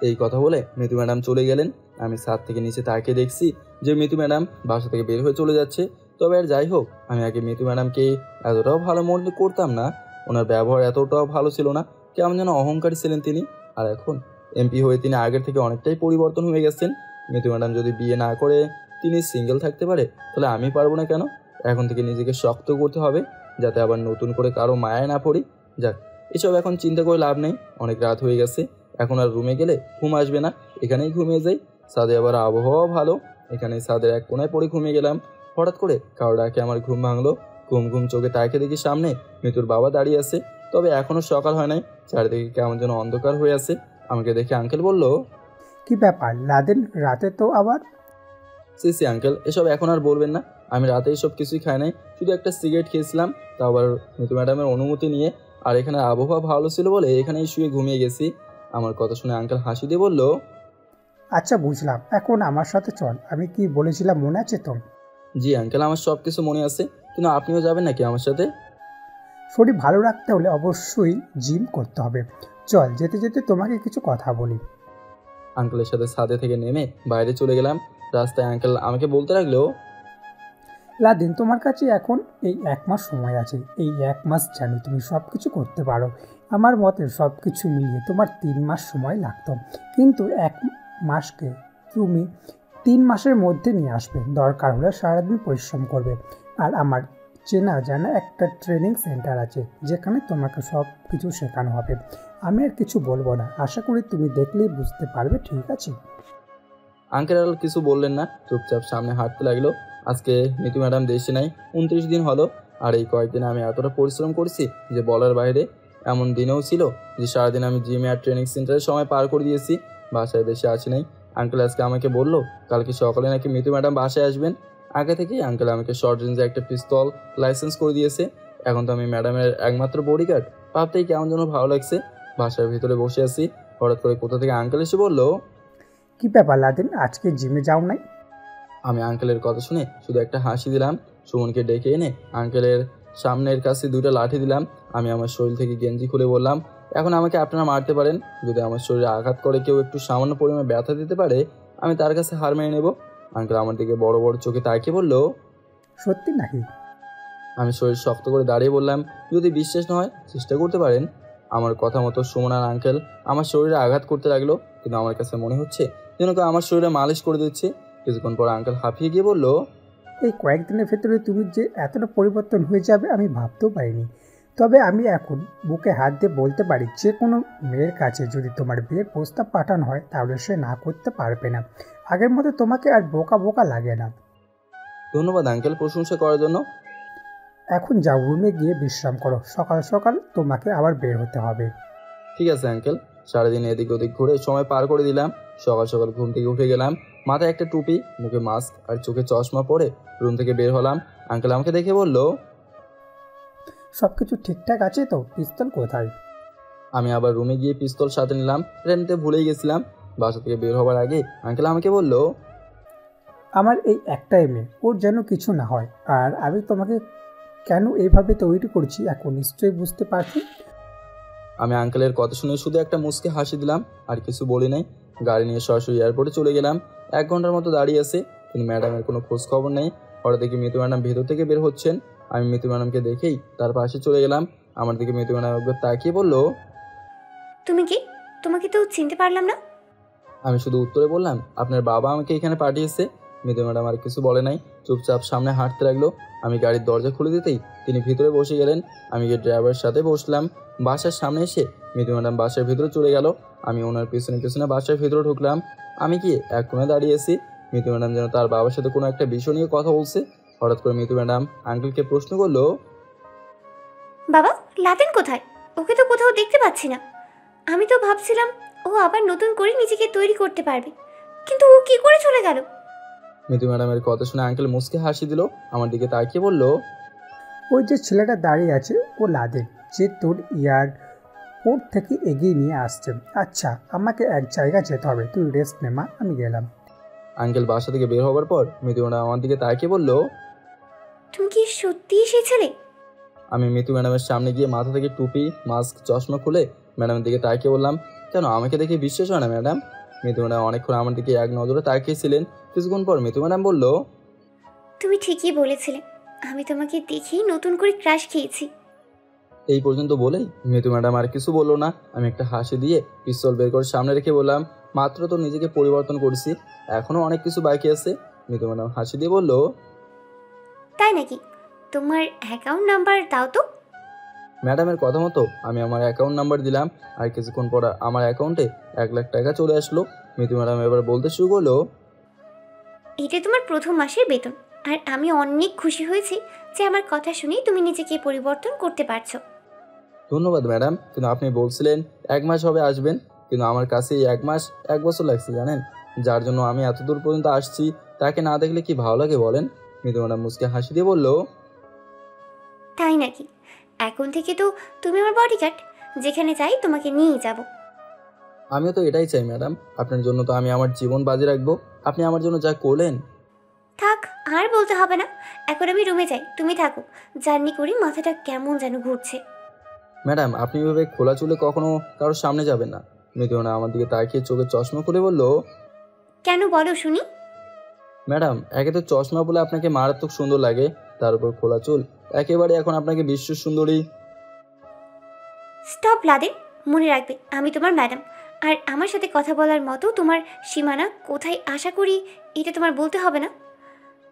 এই কথা বলে মিতু ম্যাডাম চলে গেলেন। আমি ছাদ থেকে নিচে তাকিয়ে দেখছি যে মিতু ম্যাডাম বাসা থেকে বের হয়ে চলে যাচ্ছে। তবে আর যাই হোক, আমি আগে মিতু ম্যাডামকে এতটাও ভালো মনে করতাম না। ওনার ব্যবহার এতটাও ভালো ছিল না, কেমন যেন অহংকারী ছিলেন তিনি। আর এখন এমপি হয়ে তিনি আগের থেকে অনেকটাই পরিবর্তন হয়ে গেছেন। মিতু ম্যাডাম যদি বিয়ে না করে তিনি সিঙ্গেল থাকতে পারে, তাহলে আমি পারবো না কেন? এখন থেকে নিজেকে শক্ত করতে হবে, যাতে আবার নতুন করে কারো মায়ায় না পড়ি। যাক, এসব এখন চিন্তা করে লাভ নেই, অনেক রাত হয়ে গেছে। এখন আর রুমে গেলে ঘুম আসবে না, এখানেই ঘুমিয়ে যাই। ছাদে আবার আবহাওয়াও ভালো, এখানে ছাদের এক কোনায় পড়ে ঘুমিয়ে গেলাম। হঠাৎ করে কারো ডাকে আমার ঘুম ভাঙলো। ঘুম ঘুম চোখে তাকিয়ে দেখি সামনে মিতুর বাবা দাঁড়িয়ে আছে। তবে এখনো সকাল হয় নাই, চারিদিকে কেমন যেন অন্ধকার হয়ে আছে। আমাকে দেখে আঙ্কেল বলল, কি ব্যাপার লাদেন, রাতে তো আবার? সি আঙ্কেল, এসব এখন আর বলবেন না। আমি রাতে এসব কিছুই খাই নাই, শুধু একটা সিগারেট খেয়েছিলাম, তা আবার মিতু ম্যাডামের অনুমতি নিয়ে। আর এখানে আবহাওয়া ভালো ছিল বলে এখানেই শুয়ে ঘুমিয়ে গেছি। আমার কথা শুনে আঙ্কেল হাসি দিয়ে বলল, আচ্ছা বুঝলাম, এখন আমার সাথে চল। আমি কি বলেছিলাম মনে আছে তো? জি আঙ্কেল, আমার সব কিছু মনে আছে, কিন্তু আপনিও যাবেন নাকি আমার সাথে? শরীর ভালো রাখতে হলে অবশ্যই জিম করতে হবে। চল, যেতে যেতে তোমাকে কিছু কথা বলি। আঙ্কেলের সাথে ছাদে থেকে নেমে বাইরে চলে গেলাম। রাস্তায় আঙ্কেল আমাকে বলতে লাগলো, লাদিন, তোমার কাছে এখন এই 1 মাস সময় আছে। এই 1 মাস জানি তুমি সব কিছু করতে পারো। আমার মতে সব কিছু মিলিয়ে তোমার 3 মাস সময় লাগতো, কিন্তু 1 মাসকে তুমি 3 মাসের মধ্যে নিয়ে আসবে। দরকার হলে সারাদিন পরিশ্রম করবে। আর আমার চেনা জানা একটা ট্রেনিং সেন্টার আছে, যেখানে তোমাকে সব কিছু শেখানো হবে। আমি আর কিছু বলবো না, আশা করি তুমি দেখলেই বুঝতে পারবে, ঠিক আছে? আঙ্কেল আর কিছু বললেন না, চুপচাপ সামনে হাঁটতে লাগলো। আজকে মিতু ম্যাডাম দেশে নাই, 29 দিন হলো। আর এই কয়েকদিন আমি এতটা পরিশ্রম করছি যে বলার বাইরে। এমন দিনেও ছিল যে সারাদিন আমি জিমে আর ট্রেনিং সেন্টারে সময় পার করে দিয়েছি, বাসায় বেশি আসি নাই। আঙ্কেল আজকে আমাকে বললো কালকে সকালে নাকি মিতু ম্যাডাম বাসায় আসবেন। আগে থেকেই আঙ্কেল আমাকে শর্ট রেঞ্জে একটা পিস্তল লাইসেন্স করে দিয়েছে। এখন তো আমি ম্যাডামের একমাত্র বডিগার্ড, ভাবতেই কেমন যেন ভালো লাগছে। বাসার ভিতরে বসে আছি, হঠাৎ করে কোথা থেকে আঙ্কেল এসে বললো, কি ব্যাপার লাদেন, আজকে জিমে যাও নাই? আমি আঙ্কেলের কথা শুনে শুধু একটা হাসি দিলাম। সুমনকে ডেকে এনে আঙ্কেলের সামনের কাছে 2টা লাঠি দিলাম। আমি আমার শরীর থেকে গেঞ্জি খুলে বললাম, এখন আমাকে আপনারা মারতে পারেন, যদি আমার শরীরে আঘাত করে কেউ একটু সামান্য পরিমাণে ব্যথা দিতে পারে আমি তার কাছে হার মেনে নেব। আঙ্কেল আমার দিকে বড় বড় চোখে তাকিয়ে বলল, সত্যি নাকি? আমি শরীর শক্ত করে দাঁড়িয়ে বললাম, যদি বিশ্বাস না হয় চেষ্টা করতে পারেন। আমার কথা মতো সুমন আর আঙ্কেল আমার শরীরে আঘাত করতে লাগলো, কিন্তু আমার কাছে মনে হচ্ছে যেন কেউ আমার শরীরে মালিশ করে দিচ্ছে। কিছুক্ষণ পর আঙ্কেল হাঁপিয়ে গিয়ে বলল, এই কয়েকদিনের ভেতরে তুমি যে এতটা পরিবর্তন হয়ে যাবে আমি ভাবতেও পারিনি। তবে আমি এখন বুকে হাত দিয়ে বলতে পারি, যে কোনো মেয়ের কাছে যদি তোমার বিয়ের প্রস্তাব পাঠানো হয় তাহলে সে না করতে পারবে না। আগের মতো তোমাকে আর বোকা বোকা লাগে না। ধন্যবাদ আঙ্কেল প্রশংসা করার জন্য। এখন যাও, রুমে গিয়ে বিশ্রাম করো, সকাল সকাল তোমাকে আবার বের হতে হবে। ঠিক আছে আঙ্কেল। সারাদিন এদিক ওদিক ঘুরে সময় পার করে দিলাম। সকাল সকাল ঘুম থেকে উঠে গেলাম, মাথায় একটা টুপি, মুখে মাস্ক আর চোখে চশমা পরে রুম থেকে বের হলাম। আঙ্কেল আমাকে দেখে বলল, সব কিছু ঠিকঠাক আছে তো? পিস্তল কোথায়? আমি আবার রুমে গিয়ে পিস্তল সাথে নিলাম, এটা নিতে ভুলেই গেছিলাম। বাসা থেকে বের হবার আগে আঙ্কেল আমাকে বলল, আমার এই একটাই মেয়ে, ওর যেন কিছু না হয়। আর আমি তোমাকে কেন এইভাবে তৈরি করছি এখন নিশ্চয়ই বুঝতে পারছি। আমি আঙ্কেলের কথা শুনে শুধু একটা মুচকে হাসি দিলাম, আর কিছু বলি নাই। গাড়ি নিয়ে সরাসরি এয়ারপোর্টে চলে গেলাম। 1 ঘন্টার মতো দাঁড়িয়ে আছে, কিন্তু ম্যাডামের কোনো খোঁজ খবর নেই। হঠাৎ দেখি মিতু ম্যাডাম ভেতর থেকে বের হচ্ছেন। আমি মিতু ম্যাডামকে দেখেই তার পাশে চলে গেলাম। আমার দিকে মিতু ম্যাডাম একবার তাকিয়ে বলল, তুমি কি? তোমাকে তো চিনতে পারলাম না। আমি শুধু উত্তরে বললাম, আপনার বাবা আমাকে এখানে পাঠিয়েছে। মিতু ম্যাডাম আর কিছু বলে নাই, চুপচাপ সামনে হাঁটতে লাগলো। আমি গাড়ির দরজা খুলে দিতেই তিনি ভিতরে বসে গেলেন। আমি গিয়ে ড্রাইভারের সাথে বসলাম। বাসার সামনে এসে মিতু ম্যাডাম বাসার ভিতরে চলে গেল। আমি ওনার পিছনে পিছনে বাসার ভিতরে ঢুকলাম। আমি গিয়ে এক কোণে দাঁড়িয়েছি। মিতু ম্যাডাম যেন তার বাবার সাথে কোনো একটা বিষয় নিয়ে কথা বলছে। হঠাৎ করে মিতু ম্যাডাম আঙ্কেলকে প্রশ্ন করলো, বাবা, লাদেন কোথায়? ওকে তো কোথাও দেখতে পাচ্ছি না। আমি তো ভাবছিলাম ও আবার নতুন করে নিজেকে তৈরি করতে পারবে, কিন্তু ও কি করে চলে গেল? মিতু ম্যাডামের কথা শুনে আঙ্কেল মুচকে হাসি দিল, আমার দিকে তাকিয়ে বলল, ওই যে ছেলেটা দাঁড়িয়ে আছে ও লাদেন, যে তোর এয়ারপোর্ট থেকে এগিয়ে নিয়ে আসছে। আচ্ছা, আমাকে এক জায়গায় যেতে হবে, তুই রেস্ট নে মা, আমি গেলাম। আঙ্কেল বাসা থেকে বের হবার পর মিতু ম্যাডাম আমার দিকে তাকিয়ে বলল, তুমি কি সত্যিই সেই ছেলে? আমি মিতু ম্যাডামের সামনে গিয়ে মাথা থেকে টুপি, মাস্ক, চশমা খুলে ম্যাডামের দিকে তাকিয়ে বললাম, কেন আমাকে দেখে বিশ্বাস হয় না ম্যাডাম? মিতু ম্যাডাম অনেকক্ষণ আমার দিকে এক নজরে তাকিয়েছিলেন। কিছুক্ষণ পর মিতু ম্যাডাম বলল, তুমি ঠিকই বলেছিলে, আমি তোমাকে দেখেই নতুন করে ক্রাশ খেয়েছি। এই পর্যন্ত বলেই মিতু ম্যাডাম আর কিছু বললো না। আমি একটা হাসি দিয়ে পিস্তল বের করে সামনে রেখে বললাম, মাত্র তো নিজেকে পরিবর্তন করছি, এখনো অনেক কিছু বাকি আছে। মিতু ম্যাডাম হাসি দিয়ে বলল, তাই নাকি? তোমার অ্যাকাউন্ট নাম্বার দাও তো। ম্যাডামের কথা মতো আমি আমার অ্যাকাউন্ট নাম্বার দিলাম। আর কিছুক্ষণ পর আমার অ্যাকাউন্টে 1 লাখ টাকা চলে আসলো। মিতু ম্যাডাম এবার বলতে শুরু করলো, এটা তোমার প্রথম মাসের বেতন, আর আমি অনেক খুশি হয়েছি যে আমার কথা শুনেই তুমি নিজেকে পরিবর্তন করতে পারছো। ধন্যবাদ ম্যাডাম, কিন্তু আপনি বলছিলেন 1 মাস হবে আসবেন, কিন্তু আমার কাছে এই 1 মাস 1 বছর লাগছে জানেন। যার জন্য আমি এত দূর পর্যন্ত আসছি, তাকে না দেখলে কি ভালো লাগে বলেন? মিতু ম্যাডাম মুচকে হাসি দিয়ে বলল, তাই নাকি? এখন থেকে তো তুমি আমার বডিগার্ড, যেখানে চাই তোমাকে নিয়ে যাব। আমিও তো এটাই চাই ম্যাডাম, আপনার জন্য তো আমি আমার জীবন বাজি রাখবো। আপনি আমার জন্য যা করলেন। থাক, আর বলতে হবে না, এখন আমি রুমে যাই, তুমি থাকো। জার্নি করি মাথাটা কেমন যেন ঘুরছে। ম্যাডাম আপনি এভাবে খোলা চুলে কখনো কারোর সামনে যাবেন না। মিতু ম্যাডাম আমার দিকে তাকিয়ে চোখে চশমা খুলে বলল, কেন বলো শুনি? ম্যাডাম একে তো চশমা বলে আপনাকে মারাত্মক সুন্দর লাগে, তার উপর খোলা চুল, একেবারে এখন আপনাকে বিশ্ব সুন্দরী। স্টপ লাদেন, মনে রাখবে আমি তোমার ম্যাডাম, আর আমার সাথে কথা বলার মতো তোমার সীমানা কোথায় আশা করি এটা তোমার বলতে হবে না।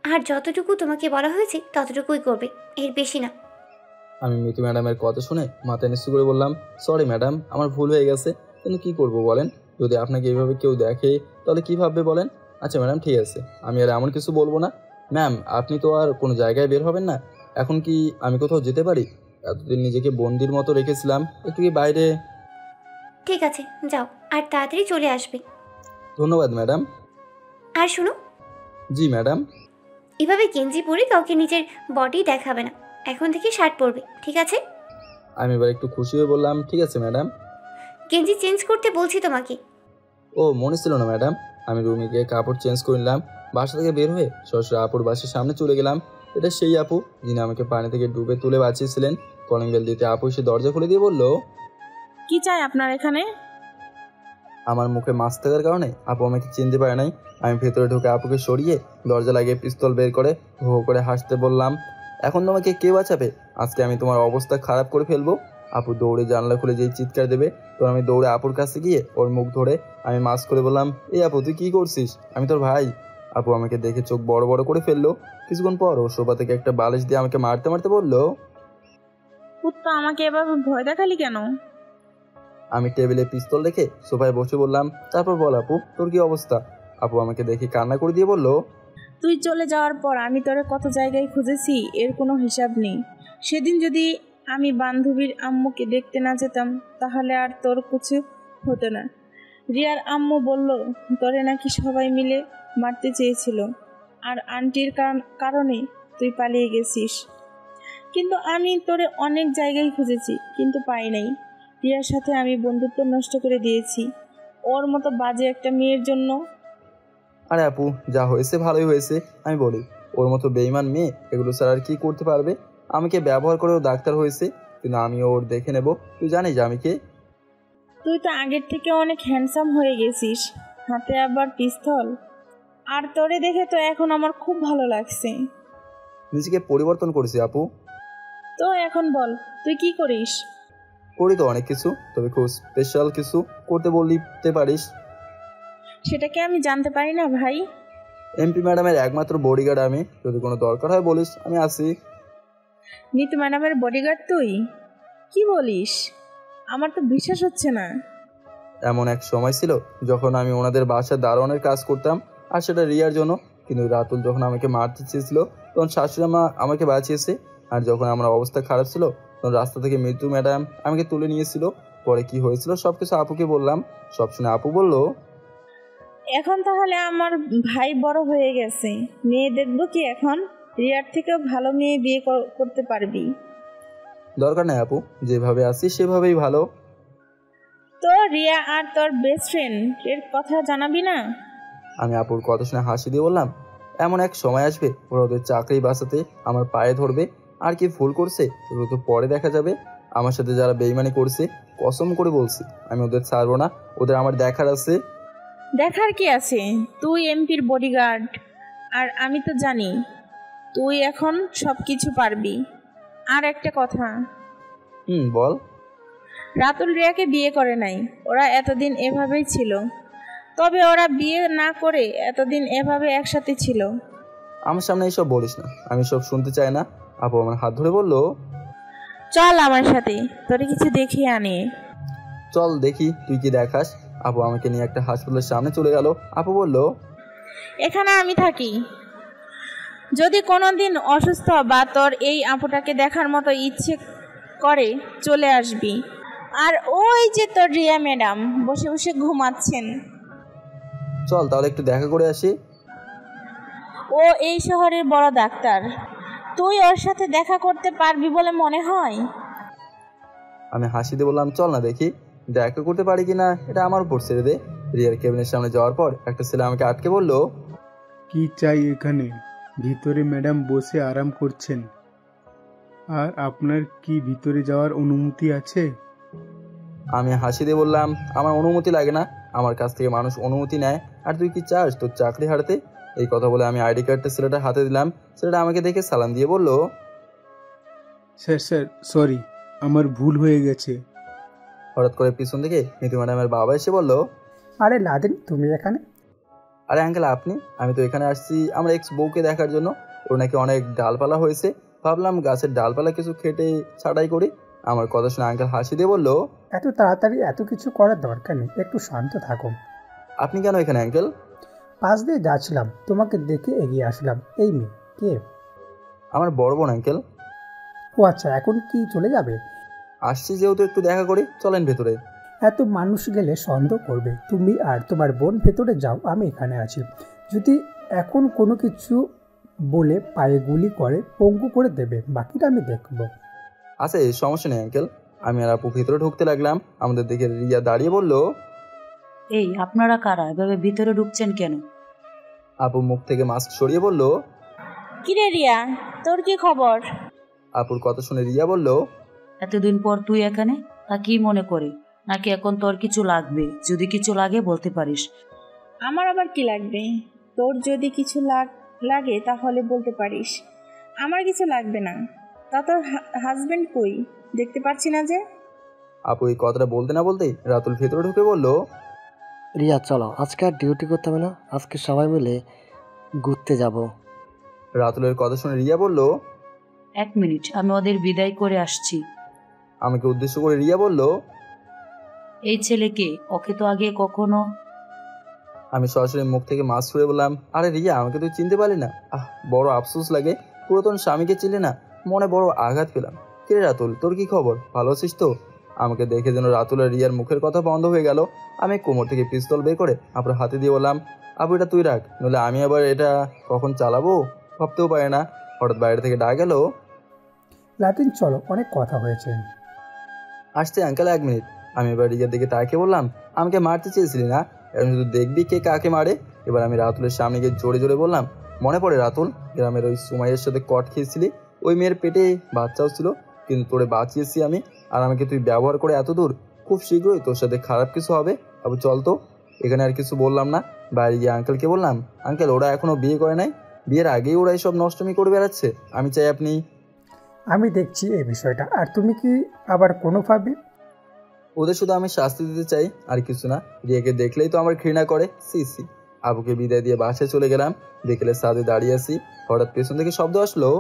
আর যতটুকু তোমাকে বলা হয়েছে ততটুকুই করবে, এর বেশি না। আমি মিতু ম্যাডামের কথা শুনে মাথা নিচু করে বললাম, সরি ম্যাডাম, আমার ভুল হয়ে গেছে, কিন্তু কি করব বলেন? যদি আপনাকে এইভাবে কেউ দেখে তাহলে কি ভাববে বলেন? আচ্ছা ম্যাডাম ঠিক আছে, আমি আর এমন কিছু বলবো না। ম্যাম আপনি তো আর কোনো জায়গায় বের হবেন না, এখন কি আমি কোথাও যেতে পারি? এতদিন নিজেকে বন্দির মতো রেখেছিলাম, একটু কি বাইরে? ঠিক আছে, যাও, আর তাড়াতাড়ি চলে আসবে। ধন্যবাদ ম্যাডাম। আর শুনো, জি ম্যাডাম। এভাবে গেঞ্জি পরে কাউকে নিজের বডি দেখাবে না, এখন থেকে শার্ট পরবে, ঠিক আছে? আমি এবার একটু খুশি হয়ে বললাম, ঠিক আছে ম্যাডাম। গেঞ্জি চেঞ্জ করতে বলছি তোমাকে। ও মনে ছিল না ম্যাডাম। আমি রুমে গিয়ে কাপড় চেঞ্জ করে নিলাম। বাসা থেকে বের হয়ে সরাসরি আপুর বাসার সামনে চলে গেলাম। এটা সেই আপু যিনি আমাকে পানি থেকে ডুবে তুলে বাঁচিয়েছিলেন। কলিং বেল দিতে আপু এসে দরজা খুলে দিয়ে বলল, কি চাই আপনার এখানে? আমার মুখে মাস্ক থাকার কারণে আপু আমাকে চিনতে পারে নাই। আমি ভেতরে ঢুকে আপুকে সরিয়ে দরজা লাগিয়ে পিস্তল বের করে হো হো করে হাসতে বললাম, এখন তোমাকে কে বাঁচাবে? আজকে আমি তোমার অবস্থা খারাপ করে ফেলবো। আপু দৌড়ে জানলা খুলে যেই চিৎকার দেবে, তো আমি দৌড়ে আপুর কাছে গিয়ে ওর মুখ ধরে আমি মাস্ক করে বললাম, এই আপু তুই কি করছিস? আমি তোর ভাই। আপু আমাকে দেখে চোখ বড় বড় করে ফেললো। কিছুক্ষণ পর ও সোফা থেকে একটা বালিশ দিয়ে আমাকে মারতে মারতে বললো, কুত্তা আমাকে এভাবে ভয় দেখালি কেন? আমি টেবিলে পিস্তল রেখে সোফায় বসে বললাম, তারপর বল আপু, তোর কি অবস্থা? আপু আমাকে দেখে কান্না করে দিয়ে বলল, তুই চলে যাওয়ার পর আমি তোরে কত জায়গায় খুঁজেছি, এর কোনো হিসাব নেই। সেদিন যদি আমি বান্ধবীর আম্মুকে দেখতে না যেতাম তাহলে আর তোর কিছু হতো না। রিয়ার আম্মু বলল তোরে নাকি সবাই মিলে মারতে চেয়েছিল, আর আন্টির কারণে তুই পালিয়ে গেছিস। কিন্তু আমি তোরে অনেক জায়গায় খুঁজেছি কিন্তু পাই নাই। রিয়ার সাথে আমি বন্ধুত্ব নষ্ট করে দিয়েছি ওর মতো বাজে একটা মেয়ের জন্য। আরে আপু, যা হয়েছে ভালোই হয়েছে। আমি বলি, ওর মতো বেইমান মেয়ে এগুলো স্যার আর কি করতে পারবে? আমাকে ব্যবহার করেও ডাক্তার হয়েছে, কিন্তু আমি ওর দেখে নেব। তুই জানিস আমি কে? তুই তো আগের থেকে অনেক হ্যান্ডসাম হয়ে গেছিস, হাতে আবার পিস্তল। আর তোরে দেখে তো এখন আমার খুব ভালো লাগছে। নিজেকে পরিবর্তন করেছি আপু। তো এখন বল তুই কি করিস? করি তো অনেক কিছু, তবে খুব স্পেশাল কিছু করতে বলতে পারিস। সেটাকে আমি জানতে পারি না ভাই। এমপি ম্যাডামের একমাত্র বডিগার্ড আমি, যদি কোনো দরকার হয় বলিস, আমি আসি। নিতু ম্যাডামের বডিগার্ড তুই? কি বলিস? আমার তো বিশ্বাস হচ্ছে না। এমন এক সময় ছিল যখন আমি ওনাদের বাসায় দারোয়ানের কাজ করতাম, আর সেটা রিয়ার জন্য। কিন্তু রাতুল যখন আমাকে মারতে চেয়েছিল তখন শাশুড়ি মা আমাকে বাঁচিয়েছে। আর যখন আমার অবস্থা খারাপ ছিল তখন রাস্তা থেকে মৃত্যু ম্যাডাম আমাকে তুলে নিয়েছিল। পরে কি হয়েছিল সব কিছু আপুকে বললাম। সব শুনে আপু বলল, এখন তাহলে আমার ভাই বড় হয়ে গেছে, মেয়ে দেখবো কি এখন? রিয়ার থেকেও ভালো মেয়ে বিয়ে করতে পারবি। দরকার নেই আপু, যেভাবে আসি সেভাবেই ভালো। তো রিয়া আর তোর বেস্ট ফ্রেন্ড এর কথা জানাবি না? আমি আপুর কথা শুনে হাসি দিয়ে বললাম, এমন এক সময় আসবে ওরা ওদের চাকরি বাঁচাতে আমার পায়ে ধরবে। আর কি ভুল করছে এগুলো তো পরে দেখা যাবে। আমার সাথে যারা বেইমানি করছে, কসম করে বলছি আমি ওদের ছাড়বো না। ওদের আমার দেখার আছে। দেখার কি আছে? তুই এমপির বডিগার্ড, আর আমি তো জানি তুই এখন সব কিছু পারবি। আর একটা কথা, বল। রাতুল রিয়াকে বিয়ে করে নাই, ওরা এতদিন এভাবেই ছিল। তবে ওরা বিয়ে না করে এতদিন এভাবে একসাথে ছিল। আমার সামনে এইসব বলিস না, আমি সব শুনতে চাই না। আপু আমার হাত ধরে বলল, চল আমার সাথে, তোরে কিছু দেখিয়ে আনি। চল দেখি তুই কি দেখাস। আপু আমাকে নিয়ে একটা হাসপাতালের সামনে চলে গেল। আপু বলল, এখানে আমি থাকি, যদি কোনোদিন অসুস্থ বা তোর এই আপুটাকে দেখার মতো ইচ্ছে করে চলে আসবি। আর ওই যে তোর রিয়া ম্যাডাম বসে বসে ঘুমাচ্ছেন, চল তাহলে একটু দেখা করে আসি। ও এই শহরের বড় ডাক্তার, তুই ওর সাথে দেখা করতে পারবি বলে মনে হয়? আমি হাসি দিয়ে বললাম, চল না দেখি দেখা করতে পারি কিনা, এটা আমার উপর ছেড়ে দে। রিয়ার কেবিনের সামনে যাওয়ার পর একটা ছেলে আমাকে আটকে বলল, কি চাই এখানে? ভিতরে ম্যাডাম বসে আরাম করছেন। আর আপনার কি ভিতরে যাওয়ার অনুমতি আছে? আমি হাসি দিয়ে বললাম, আমার অনুমতি লাগে না, আমার কাছ থেকে মানুষ অনুমতি নেয়। আর তুই কি চাস তোর চাকরি হারাতে? এই কথা বলে আমি আইডি কার্ডটা ছেলেটার হাতে দিলাম। ছেলেটা আমাকে দেখে সালাম দিয়ে বলল, স্যার সরি, আমার ভুল হয়ে গেছে। হঠাৎ করে পিছন থেকে নীতি ম্যাডামের বাবা এসে বলল, আরে লাদেন, তুমি এখানে? আরে আঙ্কেল আপনি? আমি তো এখানে আসছি আমার এক্স বউকে দেখার জন্য। ওর নাকি অনেক ডালপালা হয়েছে, ভাবলাম গাছের ডালপালা কিছু খেটে ছাঁটাই করি। আমার কথা শুনে আঙ্কেল হাসি দিয়ে বলল, এত তাড়াতাড়ি এত কিছু করার দরকার নেই, একটু শান্ত থাকো। আপনি কেন এখানে আঙ্কেল? পাশ দিয়ে যাচ্ছিলাম, তোমাকে দেখে এগিয়ে আসলাম। এই মেয়ে কে? আমার বড় বোন আঙ্কেল। ও আচ্ছা, এখন কি চলে যাবে? আসছি যেহেতু একটু দেখা করি, চলেন ভেতরে। এত মানুষ গেলে সন্দেহ করবে। তুমি আর তোমার বোন ভেতরে যাও, আমি এখানে আছি। যদি এখন কোনো কিছু বলে পায়ে গুলি করে পঙ্গু করে দেবে, বাকিটা আমি দেখব। আচ্ছা সমস্যা নেই আঙ্কেল। আমি আর আপু ভিতরে ঢুকতে লাগলাম। আমাদের দিকে রিয়া দাঁড়িয়ে বলল, এই আপনারা কারা, এভাবে ভিতরে ঢুকছেন কেন? আপু মুখ থেকে মাস্ক সরিয়ে বলল, কিরে রিয়া, তোর কি খবর? আপুর কথা শুনে রিয়া বলল, এতদিন পর তুই এখানে, তা কি মনে করে? নাকি এখন তোর কিছু লাগবে? যদি কিছু লাগে বলতে পারিস। আমার আবার কি লাগবে? তোর যদি কিছু লাগে তাহলে বলতে পারিস। আমার কিছু লাগবে না। তা তোর হাজবেন্ড কই? দেখতে পাচ্ছি না যে। আপু এই কথাটা বলতে না বলতেই রাতুল ভেতরে ঢুকে বলল, রিয়া চলো, আজকে আর ডিউটি করতে হবে না। আজকে সবাই মিলে ঘুরতে যাব। রাতুলের কথা শুনে রিয়া বলল, 1 মিনিট, আমি ওদের বিদায় করে আসছি। আমাকে উদ্দেশ্য করে রিয়া বলল, এই ছেলেকে, ওকে তো আগে কখনো। আমি সরাসরি মুখ থেকে মাছ ছুঁড়ে বললাম, আরে রিয়া, আমাকে তুই চিনতে পারলি না? বড় আফসোস লাগে, পুরাতন স্বামীকে চিনলি না, মনে বড় আঘাত পেলাম। কিরে রাতুল, তোর কি খবর, ভালো আছিস তো? আমাকে দেখে যেন রাতুল আর রিয়ার মুখের কথা বন্ধ হয়ে গেল। আমি কোমর থেকে পিস্তল বের করে আপনার হাতে দিয়ে বললাম, আপু এটা তুই রাখ, নইলে আমি আবার এটা কখন চালাবো ভাবতেও পারি না। হঠাৎ বাইরে থেকে ডাক গেল, লাতিন চলো, অনেক কথা হয়েছে। আসছে আঙ্কেল, 1 মিনিট। আমি এবার রিয়ার দিকে তাকিয়ে বললাম, আমাকে মারতে চেয়েছিলি না, এখন শুধু দেখবি কে কাকে মারে। এবার আমি রাতুলের সামনে গিয়ে জোরে জোরে বললাম, মনে পড়ে রাতুল, গ্রামের ওই সুমাইয়ের সাথে কট খেয়েছিলি, ওই মেয়ের পেটে বাচ্চাও ছিল, কিন্তু তোরে বাঁচিয়েছি আমি, আর আমাকে তুই ব্যবহার করে এত দূর। খুব শীঘ্রই তোর সাথে খারাপ কিছু হবে। আবু চল তো। এখানে আর কিছু বললাম না, বাইরে গিয়ে আঙ্কেলকে বললাম, আঙ্কেল ওরা এখনো বিয়ে করে নাই, বিয়ের আগেই ওরা এইসব নষ্টমি করে বেড়াচ্ছে। আমি চাই আপনি। আমি দেখছি এই বিষয়টা। আর তুমি কি আবার কোনোভাবে? ওদের শুধু আমি শাস্তি দিতে চাই, আর কিছু না। রিয়াকে দেখলেই তো আমার ঘৃণা করে। C C. আবুকে বিদায় দিয়ে বাসায় চলে গেলাম। বিকেলে ছাদে দাঁড়িয়ে আছি, হঠাৎ পেছন থেকে শব্দ আসলো,